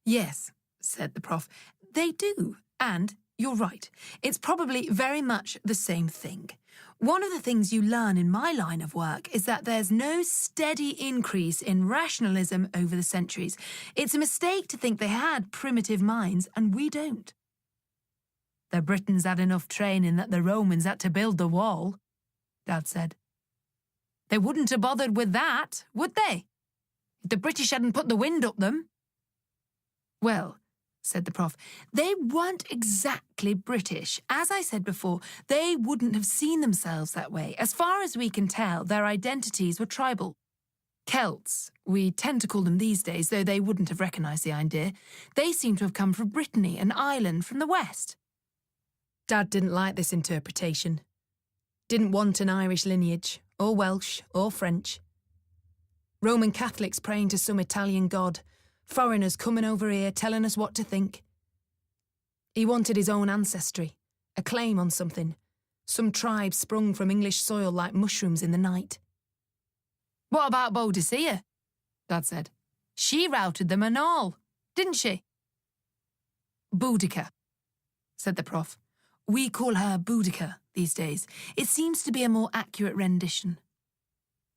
Yes, said the prof, they do, and you're right. It's probably very much the same thing. One of the things you learn in my line of work is that there's no steady increase in rationalism over the centuries. It's a mistake to think they had primitive minds, and we don't. The Britons had enough training that the Romans had to build the wall, Dad said. They wouldn't have bothered with that, would they? If the British hadn't put the wind up them. Well, said the prof, they weren't exactly British. As I said before, they wouldn't have seen themselves that way. As far as we can tell, their identities were tribal. Celts, we tend to call them these days, though they wouldn't have recognised the idea. They seem to have come from Brittany, an island from the west. Dad didn't like this interpretation. Didn't want an Irish lineage, or Welsh, or French. Roman Catholics praying to some Italian god, foreigners coming over here telling us what to think. He wanted his own ancestry, a claim on something, some tribe sprung from English soil like mushrooms in the night. What about Boadicea? Dad said. She routed them and all, didn't she? Boudica, said the prof. We call her Boudica these days. It seems to be a more accurate rendition.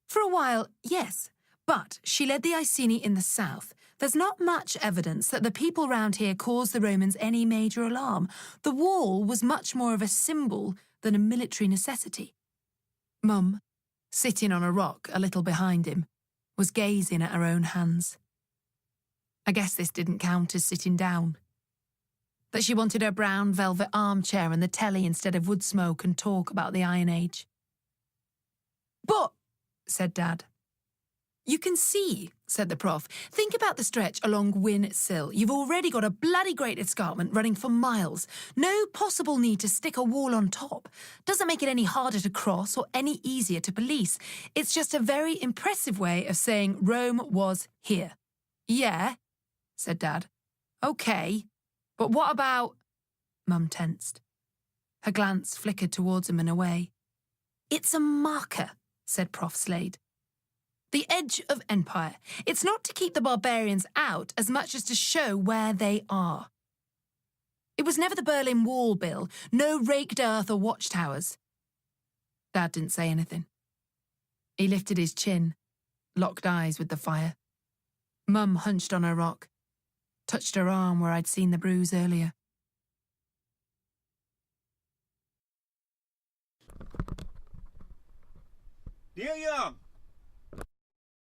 For a while, yes, but she led the Iceni in the south. There's not much evidence that the people round here caused the Romans any major alarm. The wall was much more of a symbol than a military necessity. Mum, sitting on a rock a little behind him, was gazing at her own hands. I guess this didn't count as sitting down. That she wanted her brown velvet armchair and the telly instead of wood smoke and talk about the Iron Age. But, said Dad. You can see, said the prof. Think about the stretch along Wyn Sill. You've already got a bloody great escarpment running for miles. No possible need to stick a wall on top. Doesn't make it any harder to cross or any easier to police. It's just a very impressive way of saying Rome was here. Yeah, said Dad. OK. But what about... Mum tensed. Her glance flickered towards him and away. It's a marker, said Prof Slade. The edge of empire. It's not to keep the barbarians out as much as to show where they are. It was never the Berlin Wall, Bill. No raked earth or watchtowers. Dad didn't say anything. He lifted his chin, locked eyes with the fire. Mum hunched on her rock, touched her arm where I'd seen the bruise earlier. Dear Young,